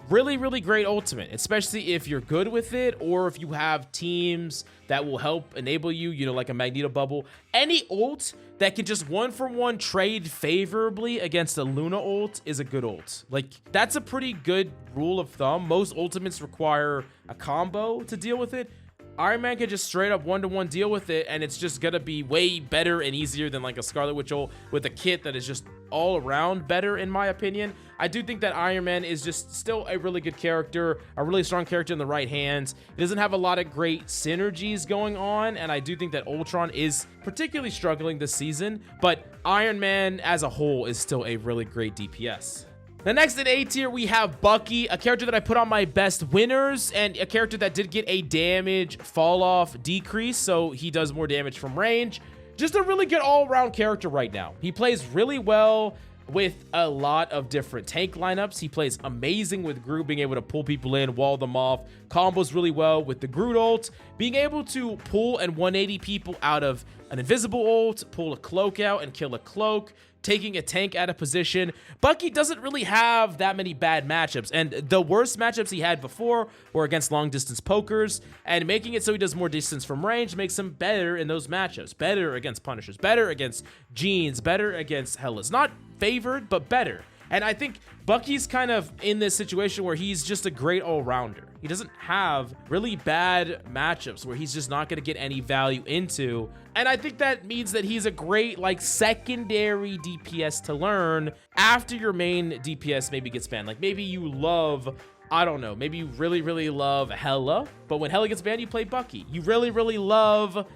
Really, really great ultimate, especially if you're good with it, or if you have teams that will help enable you, you know, like a Magneto bubble. Any ult that can just 1-for-1 trade favorably against a Luna ult is a good ult. Like, that's a pretty good rule of thumb. Most ultimates require a combo to deal with it. Iron Man can just straight up 1-to-1 deal with it, and it's just gonna be way better and easier than like a Scarlet Witch ult with a kit that is just all around better, in my opinion. I do think that Iron Man is just still a really good character, a really strong character in the right hands. He doesn't have a lot of great synergies going on, and I do think that Ultron is particularly struggling this season, but Iron Man as a whole is still a really great DPS. The next in A tier, we have Bucky, a character that I put on my best winners, and a character that did get a damage fall off decrease, so he does more damage from range. Just a really good all-around character right now. He plays really well with a lot of different tank lineups. He plays amazing with Groot, being able to pull people in, wall them off, combos really well with the Groot ult, being able to pull and 180 people out of an invisible ult, pull a Cloak out and kill a Cloak, taking a tank out of position. Bucky doesn't really have that many bad matchups, and the worst matchups he had before were against long distance pokers, and making it so he does more distance from range makes him better in those matchups, better against Punishers, better against Jeans, better against Helas. Not favored, but better. And I think Bucky's kind of in this situation where he's just a great all-rounder. He doesn't have really bad matchups where he's just not going to get any value into. And I think that means that he's a great, like, secondary DPS to learn after your main DPS maybe gets banned. Like, maybe you love, I don't know, maybe you really, really love Hela, but when Hela gets banned, you play Bucky. You really, really love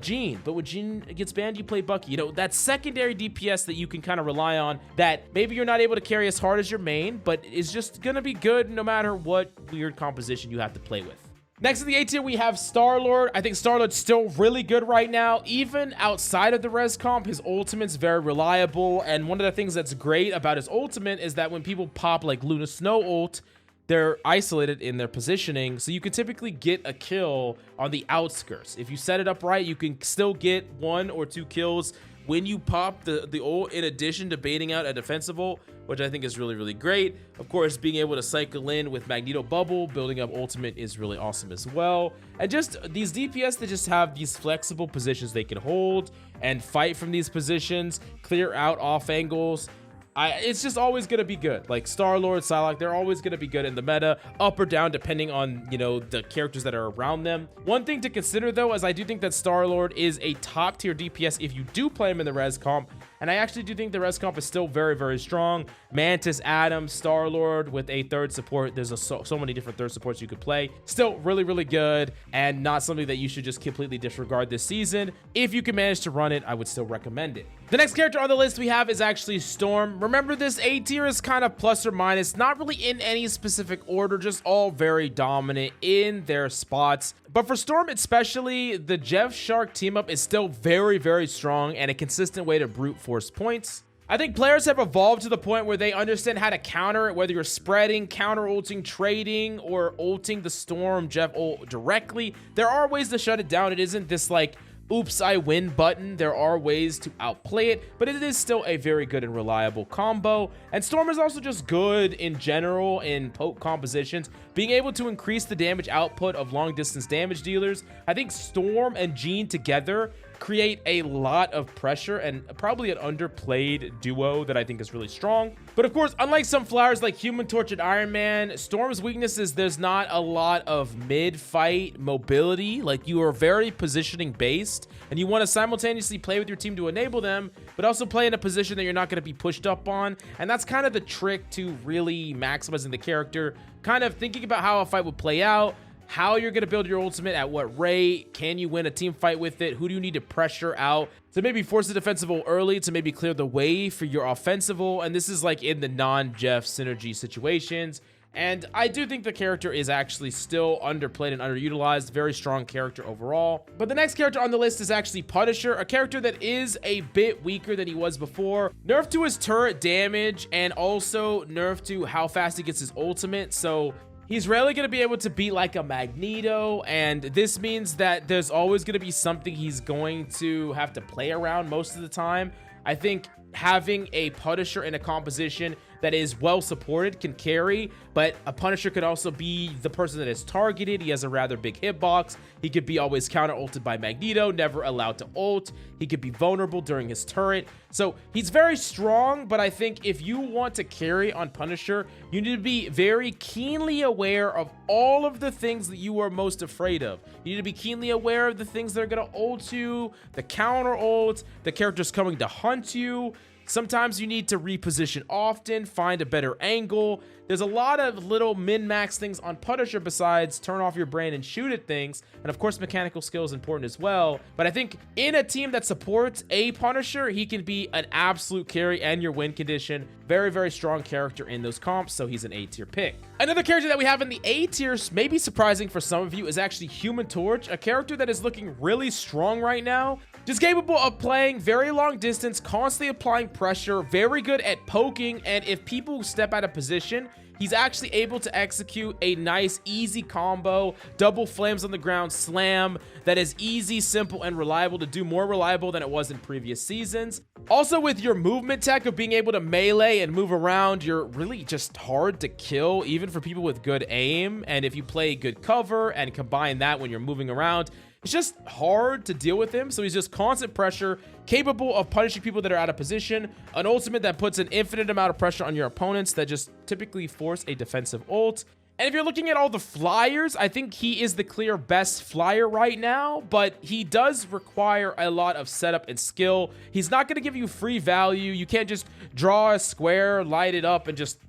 Jean, but when Jean gets banned, you play Bucky. You know, that secondary DPS that you can kind of rely on, that maybe you're not able to carry as hard as your main, but is just gonna be good no matter what weird composition you have to play with. Next in the A tier, we have Star-Lord. I think Star-Lord's still really good right now. Even outside of the res comp, his ultimate's very reliable, and one of the things that's great about his ultimate is that when people pop like Luna Snow ult, they're isolated in their positioning, so you can typically get a kill on the outskirts. If you set it up right, you can still get 1 or 2 kills when you pop the ult, in addition to baiting out a defensive ult, which I think is really, really great. Of course, being able to cycle in with Magneto bubble, building up ultimate is really awesome as well. And just these DPS that just have these flexible positions they can hold and fight from these positions, clear out off angles. It's just always going to be good. Like Star-Lord, Psylocke, they're always going to be good in the meta, up or down, depending on, you know, the characters that are around them. One thing to consider, though, is I do think that Star-Lord is a top tier DPS if you do play him in the res comp. And I actually do think the res comp is still very, very strong. Mantis, Adam, Star-Lord with a third support. There's so many different third supports you could play. Still really, really good, and not something that you should just completely disregard this season. If you can manage to run it, I would still recommend it. The next character on the list we have is actually Storm. Remember, this A tier is kind of plus or minus, not really in any specific order, just all very dominant in their spots. But for Storm especially, the Jeff Shark team up is still very, very strong and a consistent way to brute force points. I think players have evolved to the point where they understand how to counter it, whether you're spreading, counter ulting, trading, or ulting the Storm Jeff ult directly. There are ways to shut it down. It isn't this like, oops, I win button. There are ways to outplay it, but it is still a very good and reliable combo. And Storm is also just good in general in poke compositions, being able to increase the damage output of long distance damage dealers. I think Storm and Jean together create a lot of pressure and probably an underplayed duo that I think is really strong. But of course, unlike some flowers like Human Torch and Iron Man, Storm's weakness is there's not a lot of mid-fight mobility. Like, you are very positioning based and you want to simultaneously play with your team to enable them, but also play in a position that you're not going to be pushed up on. And that's kind of the trick to really maximizing the character, kind of thinking about how a fight would play out, how you're going to build your ultimate, at what rate, can you win a team fight with it, who do you need to pressure out to maybe force the defensive ult early to maybe clear the way for your offensive ult. And this is like in the non-Jeff synergy situations. And I do think the character is actually still underplayed and underutilized. Very strong character overall. But the next character on the list is actually Punisher, a character that is a bit weaker than he was before. Nerf to his turret damage and also nerf to how fast he gets his ultimate. So he's rarely going to be able to beat like a Magneto, and this means that there's always going to be something he's going to have to play around most of the time. I think having a Punisher in a composition that is well supported can carry, but a Punisher could also be the person that is targeted. He has a rather big hitbox. He could be always counter ulted by Magneto, never allowed to ult. He could be vulnerable during his turret. So he's very strong, but I think if you want to carry on Punisher, you need to be very keenly aware of all of the things that you are most afraid of. You need to be keenly aware of the things that are going to ult you, the counter ult, the characters coming to hunt you. Sometimes you need to reposition often, find a better angle. There's a lot of little min-max things on Punisher besides turn off your brain and shoot at things. And of course, mechanical skill is important as well. But I think in a team that supports a Punisher, he can be an absolute carry and your win condition. Very, very strong character in those comps, so he's an A tier pick. Another character that we have in the A tier, maybe surprising for some of you, is actually Human Torch, a character that is looking really strong right now. Just capable of playing very long distance, constantly applying pressure, very good at poking, and if people step out of position, he's actually able to execute a nice, easy combo, double flames on the ground slam that is easy, simple, and reliable to do, more reliable than it was in previous seasons. Also, with your movement tech of being able to melee and move around, you're really just hard to kill, even for people with good aim. And if you play good cover and combine that when you're moving around, it's just hard to deal with him. So he's just constant pressure, capable of punishing people that are out of position, an ultimate that puts an infinite amount of pressure on your opponents that just typically force a defensive ult. And if you're looking at all the flyers, I think he is the clear best flyer right now, but he does require a lot of setup and skill. He's not going to give you free value. You can't just draw a square, light it up, and just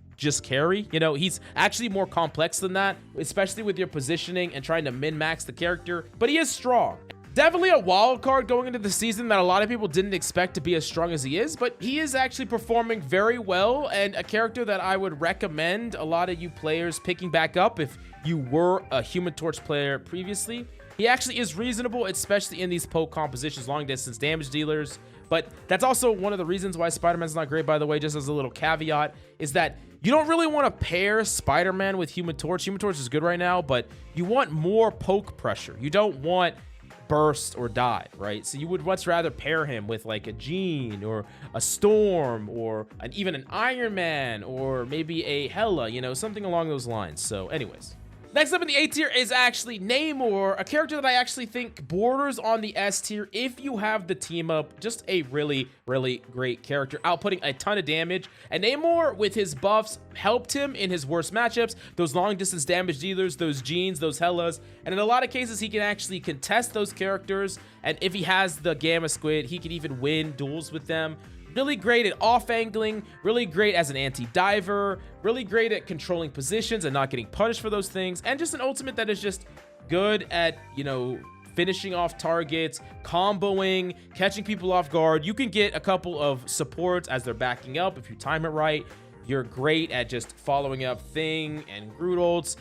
carry. You know, he's actually more complex than that, especially with your positioning and trying to min-max the character, but he is strong. Definitely a wild card going into the season that a lot of people didn't expect to be as strong as he is, but he is actually performing very well, and a character that I would recommend a lot of you players picking back up if you were a Human Torch player previously. He actually is reasonable, especially in these poke compositions, long distance damage dealers. But that's also one of the reasons why Spider-Man's not great, by the way, just as a little caveat, is that you don't really want to pair Spider-Man with Human Torch. Human Torch is good right now, but you want more poke pressure. You don't want burst or dive, right? So you would much rather pair him with like a Jean or a Storm or even an Iron Man or maybe a Hela, you know, something along those lines. So anyways. Next up in the A tier is actually Namor, a character that I actually think borders on the S tier if you have the team up. Just a really, really great character, outputting a ton of damage. And Namor, with his buffs, helped him in his worst matchups, those long distance damage dealers, those Jeans, those Helas. And in a lot of cases, he can actually contest those characters. And if he has the Gamma Squid, he can even win duels with them. Really great at off-angling, really great as an anti-diver, really great at controlling positions and not getting punished for those things, and just an ultimate that is just good at, you know, finishing off targets, comboing, catching people off guard. You can get a couple of supports as they're backing up if you time it right. You're great at just following up Thing and Groot ults.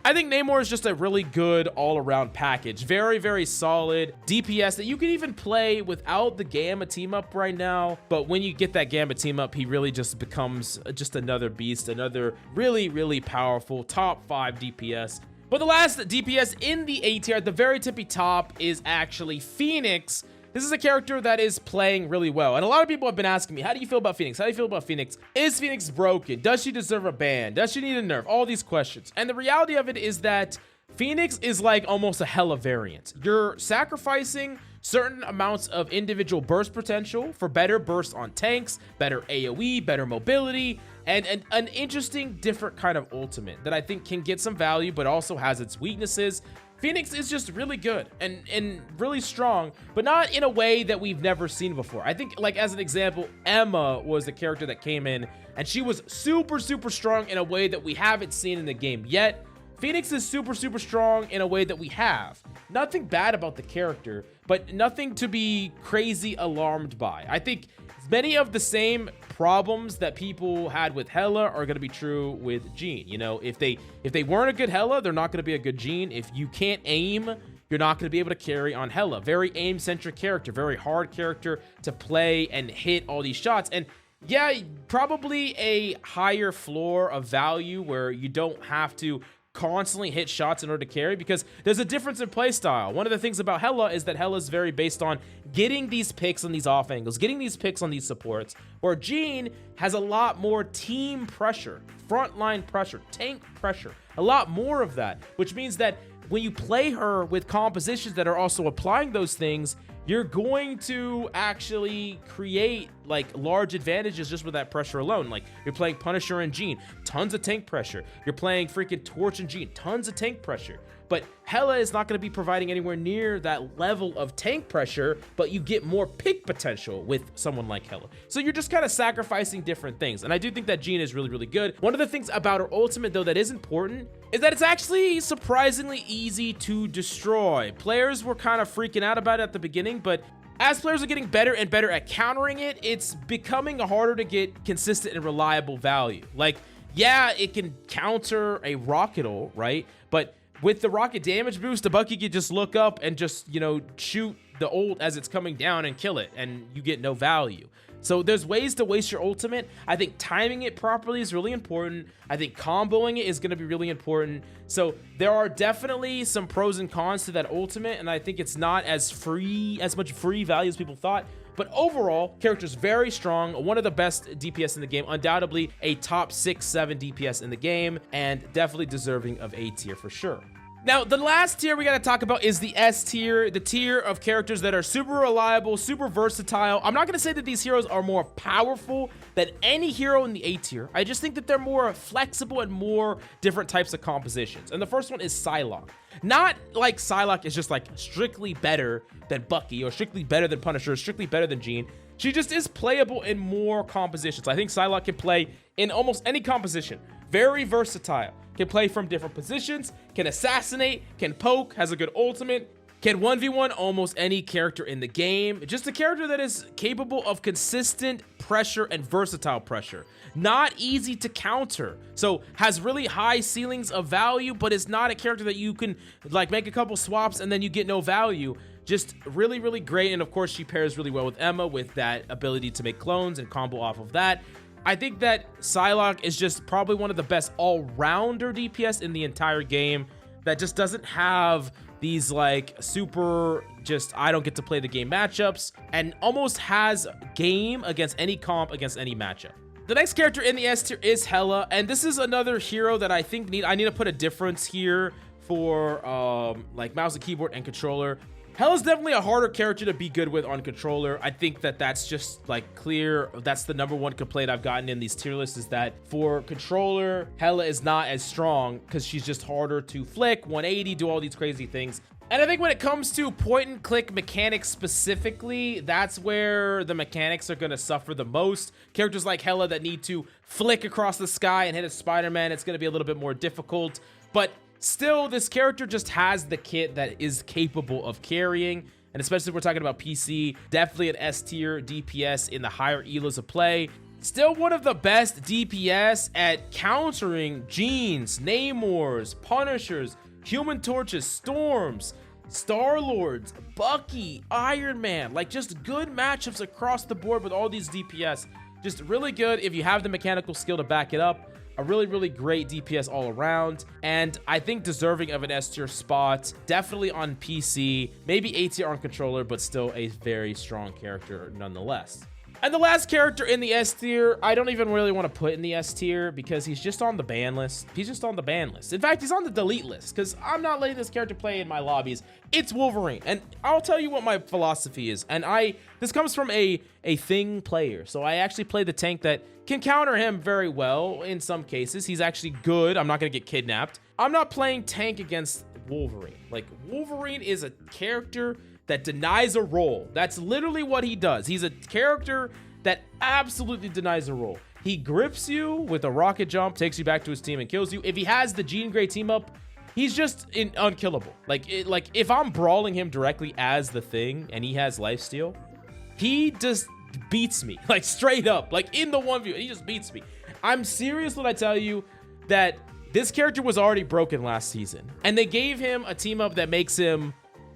I think Namor is just a really good all-around package. Very, very solid DPS that you can even play without the Gamma team-up right now. But when you get that Gamma team-up, he really just becomes just another beast, another really, really powerful top 5 DPS. But the last DPS in the A tier at the very tippy top is actually Phoenix. This is a character that is playing really well. And a lot of people have been asking me, how do you feel about Phoenix? How do you feel about Phoenix? Is Phoenix broken? Does she deserve a ban? Does she need a nerf? All these questions. And the reality of it is that Phoenix is like almost a Hela variant. You're sacrificing certain amounts of individual burst potential for better bursts on tanks, better AoE, better mobility, and an interesting different kind of ultimate that I think can get some value, but also has its weaknesses. Phoenix is just really good and really strong, but not in a way that we've never seen before. I think, like, as an example, Emma was the character that came in, and she was super, super strong in a way that we haven't seen in the game yet. Phoenix is super, super strong in a way that we have. Nothing bad about the character, but nothing to be crazy alarmed by. I think many of the same problems that people had with Hela are going to be true with Jean. You know, if they weren't a good Hela, they're not going to be a good Jean. If you can't aim, you're not going to be able to carry on Hela. Very aim-centric character, very hard character to play and hit all these shots. And yeah, probably a higher floor of value where you don't have to constantly hit shots in order to carry, because there's a difference in playstyle. One of the things about Hela is that Hela is very based on getting these picks on these off angles, getting these picks on these supports, where Jean has a lot more team pressure, frontline pressure, tank pressure, a lot more of that, which means that when you play her with compositions that are also applying those things, you're going to actually create like large advantages just with that pressure alone. Like you're playing Punisher and Jean, tons of tank pressure. You're playing freaking Torch and Jean, tons of tank pressure. But Hela is not going to be providing anywhere near that level of tank pressure, but you get more pick potential with someone like Hela. So you're just kind of sacrificing different things. And I do think that Jean is really, really good. One of the things about her ultimate, though, that is important is that it's actually surprisingly easy to destroy. Players were kind of freaking out about it at the beginning, but as players are getting better and better at countering it, it's becoming harder to get consistent and reliable value. Like, yeah, it can counter a rocket ult, right? But with the rocket damage boost, the Bucky can just look up and just, you know, shoot the ult as it's coming down and kill it, and you get no value. So there's ways to waste your ultimate. I think timing it properly is really important. I think comboing it is going to be really important. So there are definitely some pros and cons to that ultimate, and I think it's not as much free value as people thought. But overall, character's very strong, one of the best DPS in the game, undoubtedly a top 6-7 DPS in the game, and definitely deserving of A tier for sure. Now, the last tier we got to talk about is the S tier, the tier of characters that are super reliable, super versatile. I'm not going to say that these heroes are more powerful than any hero in the A tier. I just think that they're more flexible and more different types of compositions. And the first one is Psylocke. Not like Psylocke is just like strictly better than Bucky or strictly better than Punisher or strictly better than Jean. She just is playable in more compositions. I think Psylocke can play in almost any composition. Very versatile. Can play from different positions, can assassinate, can poke, has a good ultimate, can 1v1 almost any character in the game. Just a character that is capable of consistent pressure and versatile pressure. Not easy to counter. So has really high ceilings of value, but is not a character that you can like make a couple swaps and then you get no value. Just really, really great. And of course, she pairs really well with Emma with that ability to make clones and combo off of that. I think that Psylocke is just probably one of the best all-rounder DPS in the entire game that just doesn't have these like super just I don't get to play the game matchups, and almost has game against any comp, against any matchup. The next character in the S tier is Hela, and this is another hero that I think I need to put a difference here for like mouse and keyboard and controller. Hela's definitely a harder character to be good with on controller. I think that that's just like clear. That's the number one complaint I've gotten in these tier lists, is that for controller, Hela is not as strong because she's just harder to flick, 180, do all these crazy things. And I think when it comes to point and click mechanics specifically, that's where the mechanics are going to suffer the most. Characters like Hela that need to flick across the sky and hit a Spiderman, it's going to be a little bit more difficult. But still, this character just has the kit that is capable of carrying, and especially if we're talking about PC, definitely an S tier DPS in the higher elos of play. Still one of the best DPS at countering Jeans, Namors, Punishers, Human Torches, Storms, Star-Lords, Bucky, Iron Man. Like, just good matchups across the board with all these DPS. Just really good if you have the mechanical skill to back it up. A really, really great DPS all around, and I think deserving of an S tier spot. Definitely on PC, maybe A tier on controller, but still a very strong character nonetheless. And the last character in the S tier, I don't even really want to put in the S tier because he's just on the ban list. He's just on the ban list. In fact, he's on the delete list because I'm not letting this character play in my lobbies. It's Wolverine, and I'll tell you what my philosophy is. And this comes from a thing player, so I actually play the tank that can counter him very well in some cases. He's actually good. I'm not going to get kidnapped. I'm not playing tank against Wolverine. Like, Wolverine is a character that denies a role. That's literally what he does. He's a character that absolutely denies a role. He grips you with a rocket jump, takes you back to his team, and kills you. If he has the Jean Grey team up, he's just unkillable. Like if I'm brawling him directly as the Thing and he has lifesteal, he just beats me, like straight up, like in the 1v, he just beats me. I'm serious when I tell you that this character was already broken last season, and they gave him a team up that makes him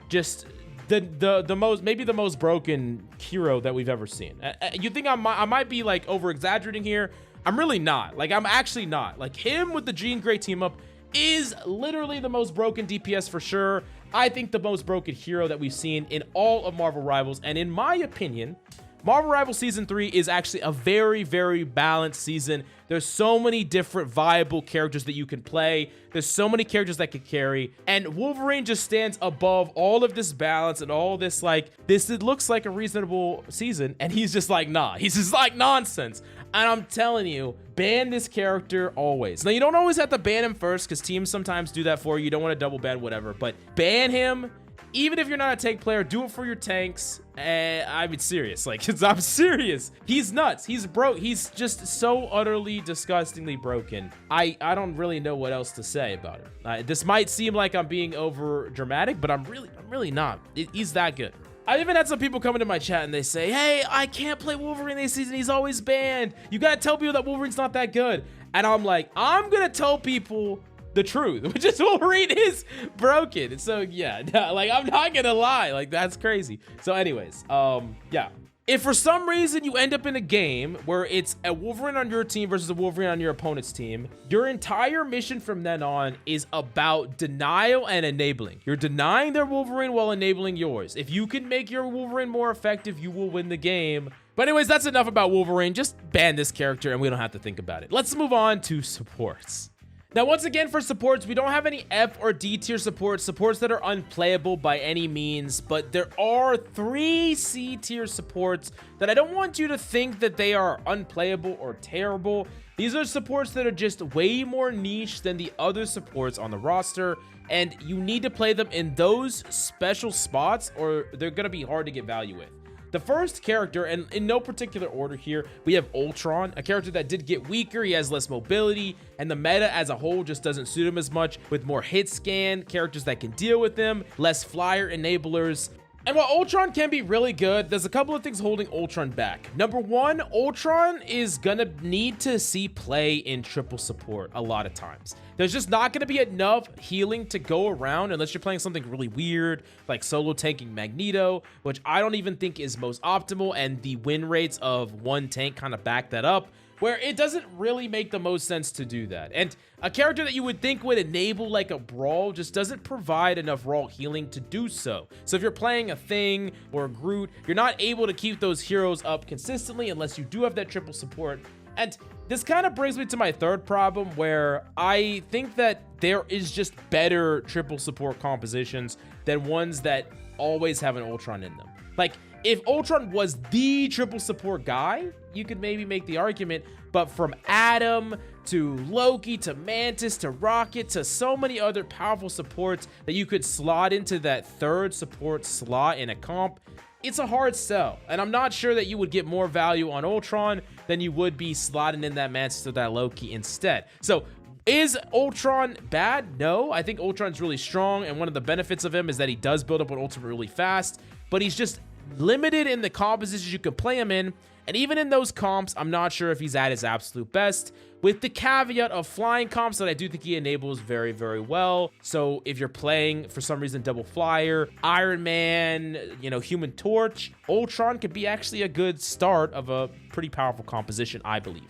just the most broken hero that we've ever seen. You think I might be like over exaggerating here? I'm really not. Like, I'm actually not. Like, him with the Jean Grey team up is literally the most broken DPS for sure. I think the most broken hero that we've seen in all of Marvel Rivals, and in my opinion, Marvel Rivals Season 3 is actually a very, very balanced season. There's so many different viable characters that you can play. There's so many characters that could carry. And Wolverine just stands above all of this balance and all this, like, it looks like a reasonable season. And he's just like, nah. He's just like nonsense. And I'm telling you, ban this character always. Now, you don't always have to ban him first, because teams sometimes do that for you. You don't want to double ban, whatever. But ban him. Even if you're not a tank player, do it for your tanks. I'm serious. Like, I'm serious. He's nuts. He's broke. He's just so utterly, disgustingly broken. I don't really know what else to say about it. This might seem like I'm being over dramatic, but I'm really not. He's that good. I even had some people come into my chat and they say, hey, I can't play Wolverine this season. He's always banned. You got to tell people that Wolverine's not that good. And I'm like, I'm going to tell people the truth, which is Wolverine is broken. So yeah, like, I'm not gonna lie, like, that's crazy. So anyways, yeah, if for some reason you end up in a game where it's a Wolverine on your team versus a Wolverine on your opponent's team, your entire mission from then on is about denial and enabling. You're denying their Wolverine while enabling yours. If you can make your Wolverine more effective, you will win the game. But anyways, that's enough about Wolverine. Just ban this character and we don't have to think about it. Let's move on to supports. Now, once again, for supports, we don't have any F or D tier supports that are unplayable by any means, but there are 3 C tier supports that I don't want you to think that they are unplayable or terrible. These are supports that are just way more niche than the other supports on the roster, and you need to play them in those special spots or they're going to be hard to get value with. The first character, and in no particular order here, we have Ultron, a character that did get weaker. He has less mobility, and the meta as a whole just doesn't suit him as much, with more hit scan, characters that can deal with him, less flyer enablers. And while Ultron can be really good, there's a couple of things holding Ultron back. Number one, Ultron is gonna need to see play in triple support a lot of times. There's just not gonna be enough healing to go around unless you're playing something really weird, like solo tanking Magneto, which I don't even think is most optimal, and the win rates of one tank kind of back that up, where it doesn't really make the most sense to do that. And a character that you would think would enable like a brawl just doesn't provide enough raw healing to do so. So if you're playing a Thing or a Groot, you're not able to keep those heroes up consistently unless you do have that triple support. And this kind of brings me to my third problem, where I think that there is just better triple support compositions than ones that always have an Ultron in them. Like, if Ultron was the triple support guy, you could maybe make the argument, but from Adam to Loki to Mantis to Rocket to so many other powerful supports that you could slot into that third support slot in a comp, it's a hard sell. And I'm not sure that you would get more value on Ultron than you would be slotting in that Mantis or that Loki instead. So is Ultron bad? No, I think Ultron's really strong, and one of the benefits of him is that he does build up an ultimate really fast, but he's just limited in the compositions you can play him in. And even in those comps, I'm not sure if he's at his absolute best, with the caveat of flying comps that I do think he enables very, very well. So if you're playing, for some reason, double flyer, Ironman, you know, Human Torch, Ultron could be actually a good start of a pretty powerful composition, I believe.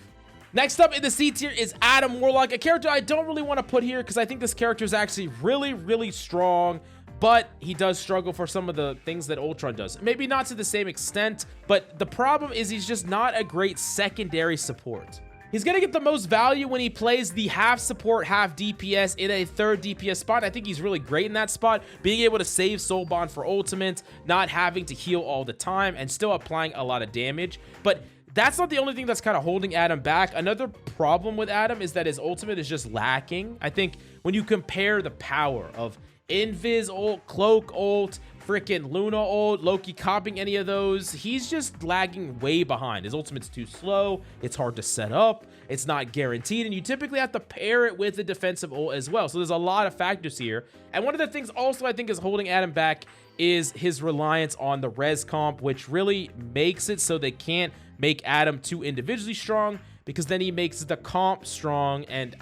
Next up in the C tier is Adam Warlock, a character I don't really want to put here because I think this character is actually really, really strong, but he does struggle for some of the things that Ultron does. Maybe not to the same extent, but the problem is he's just not a great secondary support. He's gonna get the most value when he plays the half support, half DPS in a third DPS spot. I think he's really great in that spot, being able to save Soul Bond for ultimate, not having to heal all the time, and still applying a lot of damage. But that's not the only thing that's kind of holding Adam back. Another problem with Adam is that his ultimate is just lacking. I think when you compare the power of Invis ult, Cloak ult, freaking Luna ult, Loki copying any of those, he's just lagging way behind. His ultimate's too slow, it's hard to set up, it's not guaranteed, and you typically have to pair it with the defensive ult as well. So there's a lot of factors here. And one of the things also I think is holding Adam back is his reliance on the res comp, which really makes it so they can't make Adam too individually strong, because then he makes the comp strong. And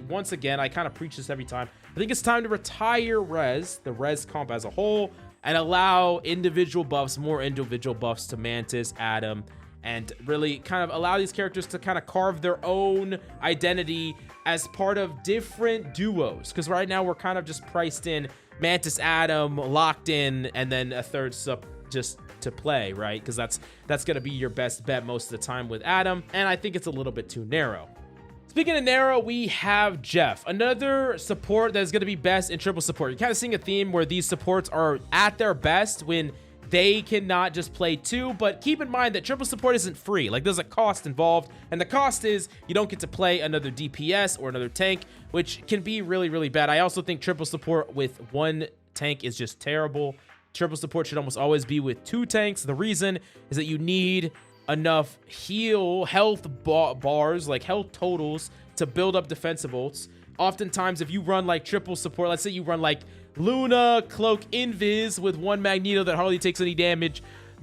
once again, I kind of preach this every time. I think it's time to retire the res comp as a whole, and allow individual buffs, more individual buffs to Mantis, Adam, and really kind of allow these characters to kind of carve their own identity as part of different duos. Because right now we're kind of just priced in Mantis, Adam, locked in, and then a third sub just to play, right? Because that's going to be your best bet most of the time with Adam, and I think it's a little bit too narrow. Speaking of narrow, we have Jeff, another support that's going to be best in triple support. You're kind of seeing a theme where these supports are at their best when they cannot just play two, but keep in mind that triple support isn't free. Like, there's a cost involved, and the cost is you don't get to play another DPS or another tank, which can be really, really bad. I also think triple support with one tank is just terrible. Triple support should almost always be with two tanks. The reason is that you need enough health bars, like health totals, to build up defensive ults. Oftentimes, if you run like triple support, let's say you run like Luna, Cloak, Invis with one Magneto that hardly takes any damage,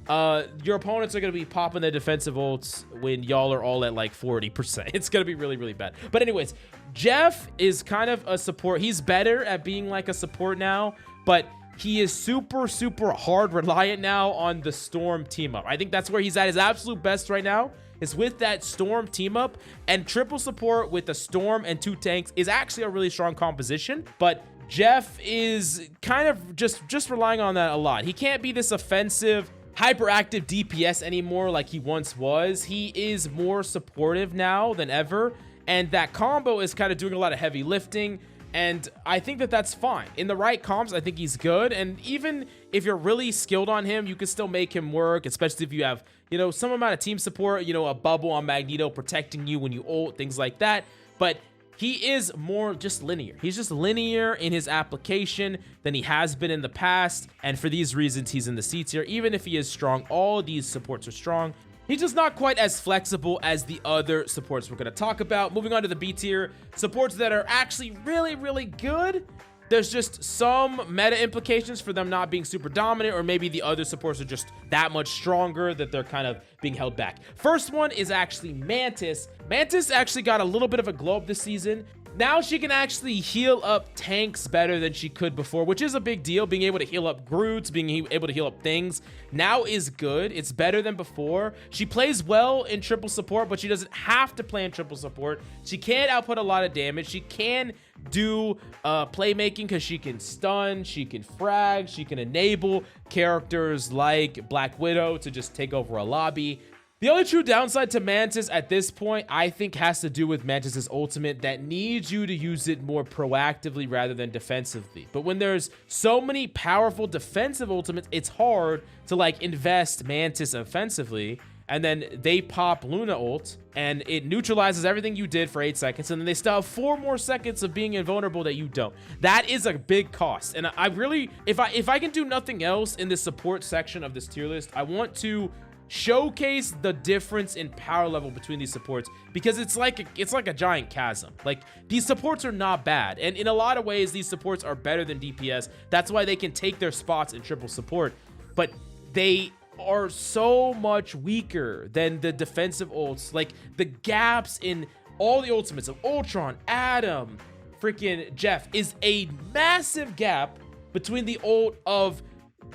your opponents are going to be popping their defensive ults when y'all are all at like 40%. It's going to be really, really bad. But anyways, Jeff is kind of a support. He's better at being like a support now, but he is super, super hard reliant now on the Storm team up. I think that's where he's at his absolute best right now, is with that Storm team up, and triple support with the Storm and two tanks is actually a really strong composition. But Jeff is kind of just relying on that a lot. He can't be this offensive, hyperactive DPS anymore like he once was. He is more supportive now than ever, and that combo is kind of doing a lot of heavy lifting. And I think that that's fine. In the right comps, I think he's good. And even if you're really skilled on him, you can still make him work, especially if you have, you know, some amount of team support, you know, a bubble on Magneto protecting you when you ult, things like that. But he is more just linear. He's just linear in his application than he has been in the past. And for these reasons, he's in the C tier. Even if he is strong, all these supports are strong. He's just not quite as flexible as the other supports we're going to talk about. Moving on to the B tier, supports that are actually really, really good. There's just some meta implications for them not being super dominant, or maybe the other supports are just that much stronger that they're kind of being held back. First one is actually Mantis. Mantis actually got a little bit of a glow up this season. Now she can actually heal up tanks better than she could before, which is a big deal. Being able to heal up Groots, being able to heal up things now is good. It's better than before. She plays well in triple support, but she doesn't have to play in triple support. She can output a lot of damage. She can do playmaking because she can stun, she can frag, she can enable characters like Black Widow to just take over a lobby. The only true downside to Mantis at this point, I think, has to do with Mantis's ultimate that needs you to use it more proactively rather than defensively. But when there's so many powerful defensive ultimates, it's hard to like invest Mantis offensively, and then they pop Luna ult and it neutralizes everything you did for 8 seconds, and then they still have 4 more seconds of being invulnerable that you don't. That is a big cost. And I really, if I can do nothing else in the support section of this tier list, I want to showcase the difference in power level between these supports, because it's like a giant chasm. Like, these supports are not bad, and in a lot of ways these supports are better than DPS. That's why they can take their spots in triple support, but they are so much weaker than the defensive ults. Like, the gaps in all the ultimates of Ultron, Adam, freaking Jeff is a massive gap between the ult of,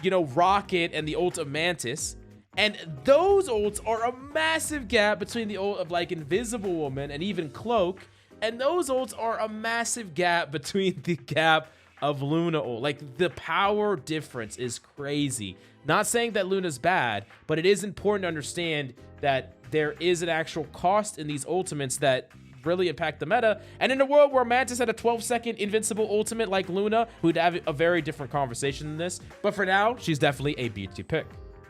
you know, Rocket and the ult of Mantis. And those ults are a massive gap between the ult of like Invisible Woman and even Cloak. And those ults are a massive gap between the gap of Luna ult. Like, the power difference is crazy. Not saying that Luna's bad, but it is important to understand that there is an actual cost in these ultimates that really impact the meta. And in a world where Mantis had a 12-second invincible ultimate like Luna, we'd have a very different conversation than this. But for now, she's definitely a B tier pick.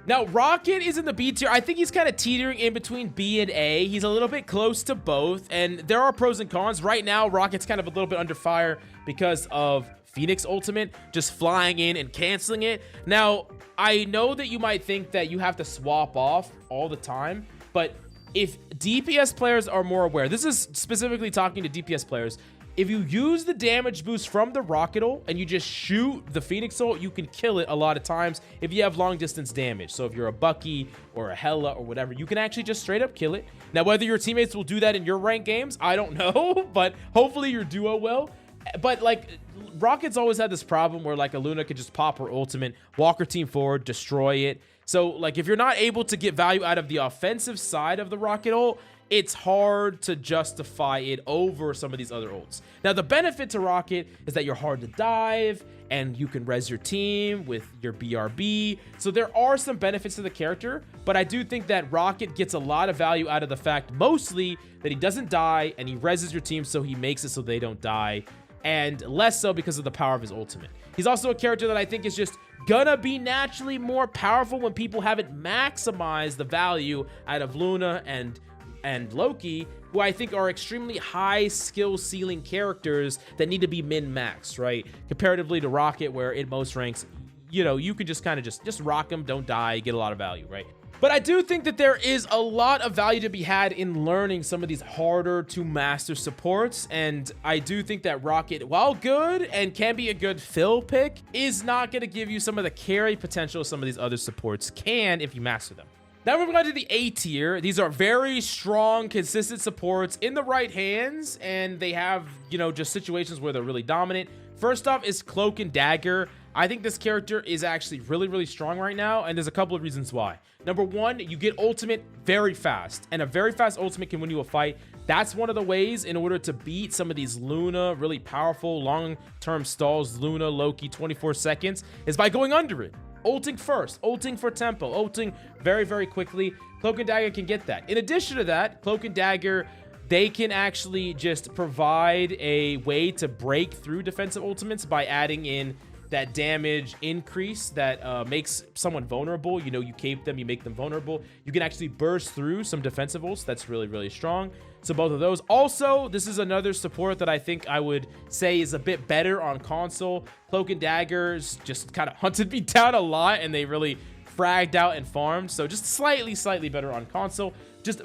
Now, Rocket is in the B tier. I think he's kind of teetering in between B and A. He's a little bit close to both, and there are pros and cons. Right now, Rocket's kind of a little bit under fire because of Phoenix Ultimate just flying in and canceling it. Now, I know that you might think that you have to swap off all the time, but if DPS players are more aware, this is specifically talking to DPS players, if you use the damage boost from the Rocket ult and you just shoot the Phoenix ult, you can kill it a lot of times if you have long distance damage. So if you're a Bucky or a Hela or whatever, you can actually just straight up kill it. Now, whether your teammates will do that in your ranked games, I don't know, but hopefully your duo will. But like, Rocket's always had this problem where like a Luna could just pop her ultimate, walk her team forward, destroy it. So like, if you're not able to get value out of the offensive side of the Rocket ult, it's hard to justify it over some of these other ults. Now, the benefit to Rocket is that you're hard to dive and you can res your team with your BRB. So there are some benefits to the character, but I do think that Rocket gets a lot of value out of the fact mostly that he doesn't die and he reses your team so he makes it so they don't die, and less so because of the power of his ultimate. He's also a character that I think is just gonna be naturally more powerful when people haven't maximized the value out of Luna and Loki, who I think are extremely high skill ceiling characters that need to be min-maxed, right? Comparatively to Rocket, where in most ranks, you know, you can just kind of just rock them, don't die, get a lot of value, right? But I do think that there is a lot of value to be had in learning some of these harder to master supports. And I do think that Rocket, while good and can be a good fill pick, is not going to give you some of the carry potential some of these other supports can if you master them. Now moving on to the A tier. These are very strong, consistent supports in the right hands, and they have, you know, just situations where they're really dominant. First off is Cloak and Dagger. I think this character is actually really, really strong right now, and there's a couple of reasons why. Number one, you get ultimate very fast, and a very fast ultimate can win you a fight. That's one of the ways in order to beat some of these Luna, really powerful long-term stalls, Luna, Loki, 24 seconds, is by going under it. Ulting first, ulting for tempo, ulting very, very quickly. Cloak and Dagger can get that. In addition to that, Cloak and Dagger, they can actually just provide a way to break through defensive ultimates by adding in that damage increase that makes someone vulnerable. You know, you cape them, you make them vulnerable. You can actually burst through some defensive ults. That's really, really strong. So both of those. Also, this is another support that I think I would say is a bit better on console. Cloak and Daggers just kind of hunted me down a lot, and they really fragged out and farmed. So just slightly better on console.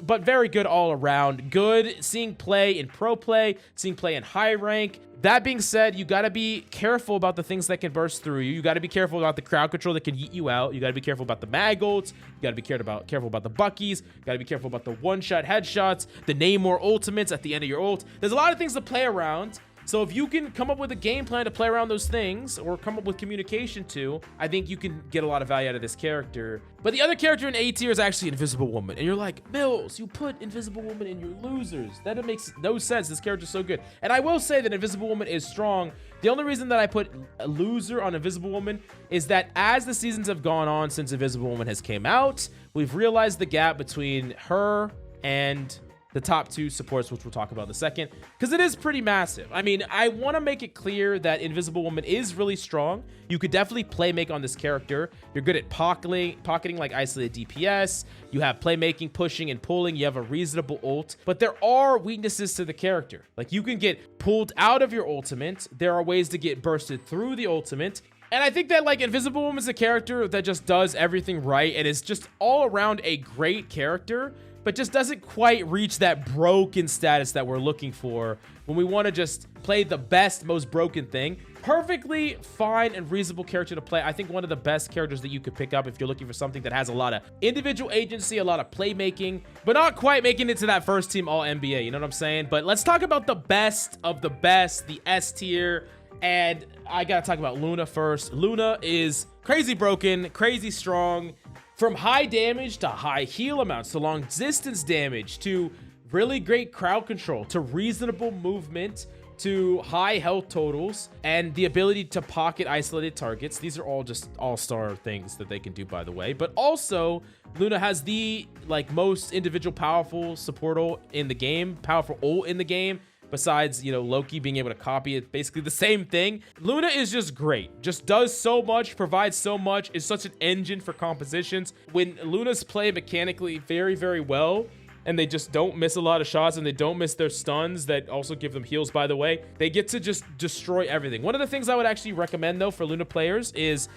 But very good all around. Good seeing play in pro play, seeing play in high rank. That being said, you got to be careful about the things that can burst through you. You got to be careful about the crowd control that can yeet you out. You got to be careful about the mag ults. You got to be careful about the Buckies. You got to be careful about the one-shot headshots, the Namor ultimates at the end of your ult. There's a lot of things to play around. So if you can come up with a game plan to play around those things, or come up with communication to, I think you can get a lot of value out of this character. But the other character in A tier is actually Invisible Woman. And you're like, Mills, you put Invisible Woman in your losers. That makes no sense. This character's so good. And I will say that Invisible Woman is strong. The only reason that I put a loser on Invisible Woman is that as the seasons have gone on since Invisible Woman has came out, we've realized the gap between her and the top two supports, which we'll talk about in a second, because it is pretty massive. I mean, I want to make it clear that Invisible Woman is really strong. You could definitely playmake on this character. You're good at pocketing like isolated DPS. You have playmaking, pushing, and pulling. You have a reasonable ult, but there are weaknesses to the character. Like, you can get pulled out of your ultimate. There are ways to get bursted through the ultimate. And I think that, like, Invisible Woman is a character that just does everything right and is just all around a great character, but just doesn't quite reach that broken status that we're looking for when we want to just play the best, most broken thing. Perfectly fine and reasonable character to play. I think one of the best characters that you could pick up if you're looking for something that has a lot of individual agency, a lot of playmaking, but not quite making it to that first team All-NBA. You know what I'm saying? But let's talk about the best of the best, the S tier. And I gotta talk about Luna first. Luna is crazy broken, crazy strong. From high damage to high heal amounts, to long distance damage, to really great crowd control, to reasonable movement, to high health totals, and the ability to pocket isolated targets. These are all just all-star things that they can do, by the way. But also, Luna has the most individual powerful support ult in the game, powerful ult in the game, besides, you know, Loki being able to copy it. Basically the same thing. Luna is just great. Just does so much, provides so much, is such an engine for compositions. When Luna's play mechanically very, very well, and they just don't miss a lot of shots, and they don't miss their stuns that also give them heals, by the way, they get to just destroy everything. One of the things I would actually recommend, though, for Luna players is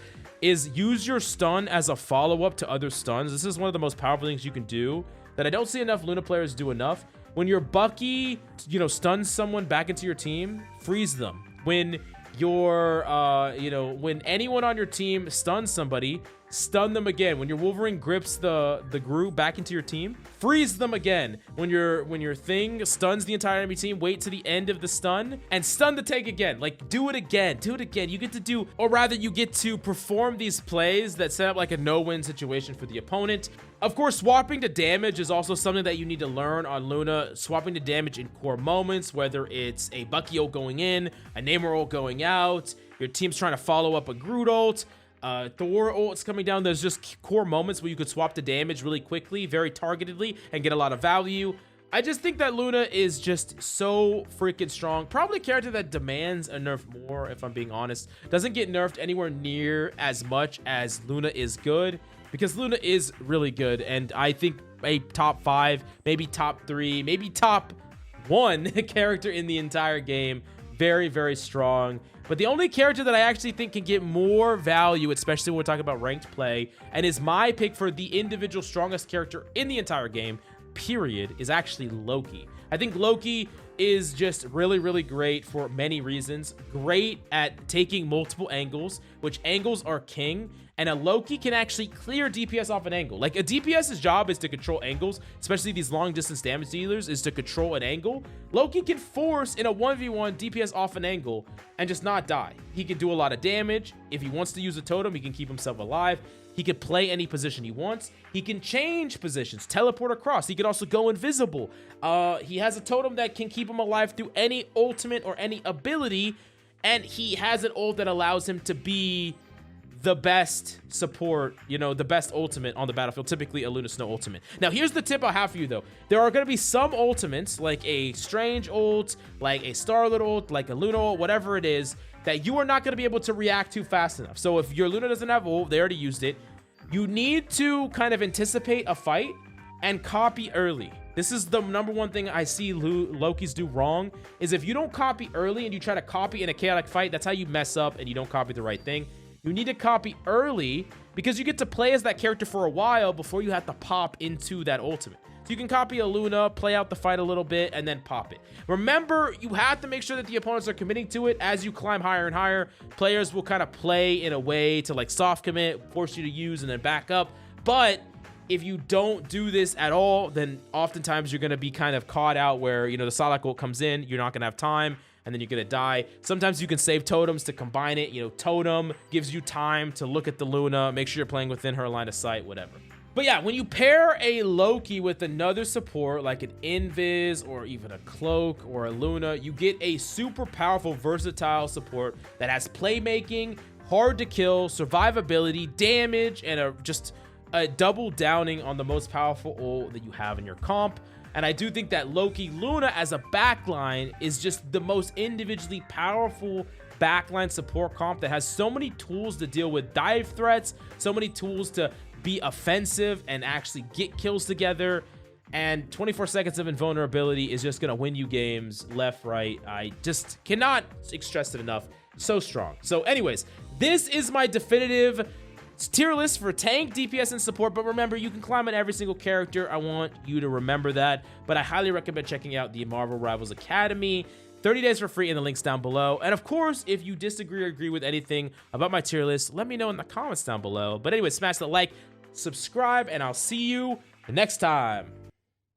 use your stun as a follow-up to other stuns. This is one of the most powerful things you can do that I don't see enough Luna players do enough. When your Bucky, you know, stuns someone back into your team, freeze them. When your, you know, when anyone on your team stuns somebody, stun them again. When your Wolverine grips the Groot back into your team, freeze them again. When your thing stuns the entire enemy team, wait to the end of the stun and stun the tank again. Like, do it again. You get to do, or rather you get to perform these plays that set up like a no-win situation for the opponent. Of course, swapping to damage is also something that you need to learn on Luna. Swapping to damage in core moments, whether it's a Bucky ult going in, a Namor ult going out, your team's trying to follow up a Groot ult, Thor ult's coming down. There's just core moments where you could swap to damage really quickly, very targetedly, and get a lot of value. I just think that Luna is just so freaking strong. Probably a character that demands a nerf more, if I'm being honest. Doesn't get nerfed anywhere near as much as Luna is good, because Luna is really good, and I think a top 5, maybe top 3, maybe top 1 character in the entire game. Very, very strong. But the only character that I actually think can get more value, especially when we're talking about ranked play, and is my pick for the individual strongest character in the entire game, period, is actually Loki. I think Loki is just really, really great for many reasons. Great at taking multiple angles, which angles are king, and a Loki can actually clear DPS off an angle. Like, a DPS's job is to control angles, especially these long distance damage dealers, is to control an angle. Loki can force in a 1v1 DPS off an angle and just not die. He can do a lot of damage. If he wants to use a totem, he can keep himself alive. He can play any position he wants. He can change positions, teleport across. He can also go invisible. He has a totem that can keep him alive through any ultimate or any ability, and he has an ult that allows him to be the best support, you know, the best ultimate on the battlefield, typically a Luna Snow ultimate. Now, here's the tip I have for you, though. There are going to be some ultimates, like a Strange ult, like a Scarlet ult, like a Luna ult, whatever it is, that you are not going to be able to react to fast enough. So if your Luna doesn't have ult, they already used it, you need to kind of anticipate a fight and copy early. This is the number one thing I see Lokis do wrong, is if you don't copy early and you try to copy in a chaotic fight, that's how you mess up and you don't copy the right thing. You need to copy early because you get to play as that character for a while before you have to pop into that ultimate. So you can copy a Luna, play out the fight a little bit, and then pop it. Remember, you have to make sure that the opponents are committing to it. As you climb higher and higher, players will kind of play in a way to like soft commit, force you to use, and then back up. But if you don't do this at all, then oftentimes you're going to be kind of caught out where, you know, the Psylocke ult comes in, you're not going to have time, and then you're gonna die. Sometimes you can save totems to combine it. You know, totem gives you time to look at the Luna, make sure you're playing within her line of sight, whatever. But yeah, when you pair a Loki with another support, like an Invis or even a Cloak or a Luna, you get a super powerful, versatile support that has playmaking, hard to kill, survivability, damage, and just a double downing on the most powerful ult that you have in your comp. And I do think that Loki Luna as a backline is just the most individually powerful backline support comp that has so many tools to deal with dive threats, so many tools to be offensive and actually get kills together. And 24 seconds of invulnerability is just going to win you games left, right. I just cannot stress it enough. So strong. So anyways, this is my definitive tier list for tank, DPS, and support. But remember, you can climb on every single character. I want you to remember that. But I highly recommend checking out the Marvel Rivals Academy. 30 days for free in the links down below. And of course, if you disagree or agree with anything about my tier list, let me know in the comments down below. But anyway, smash the like, subscribe, and I'll see you next time.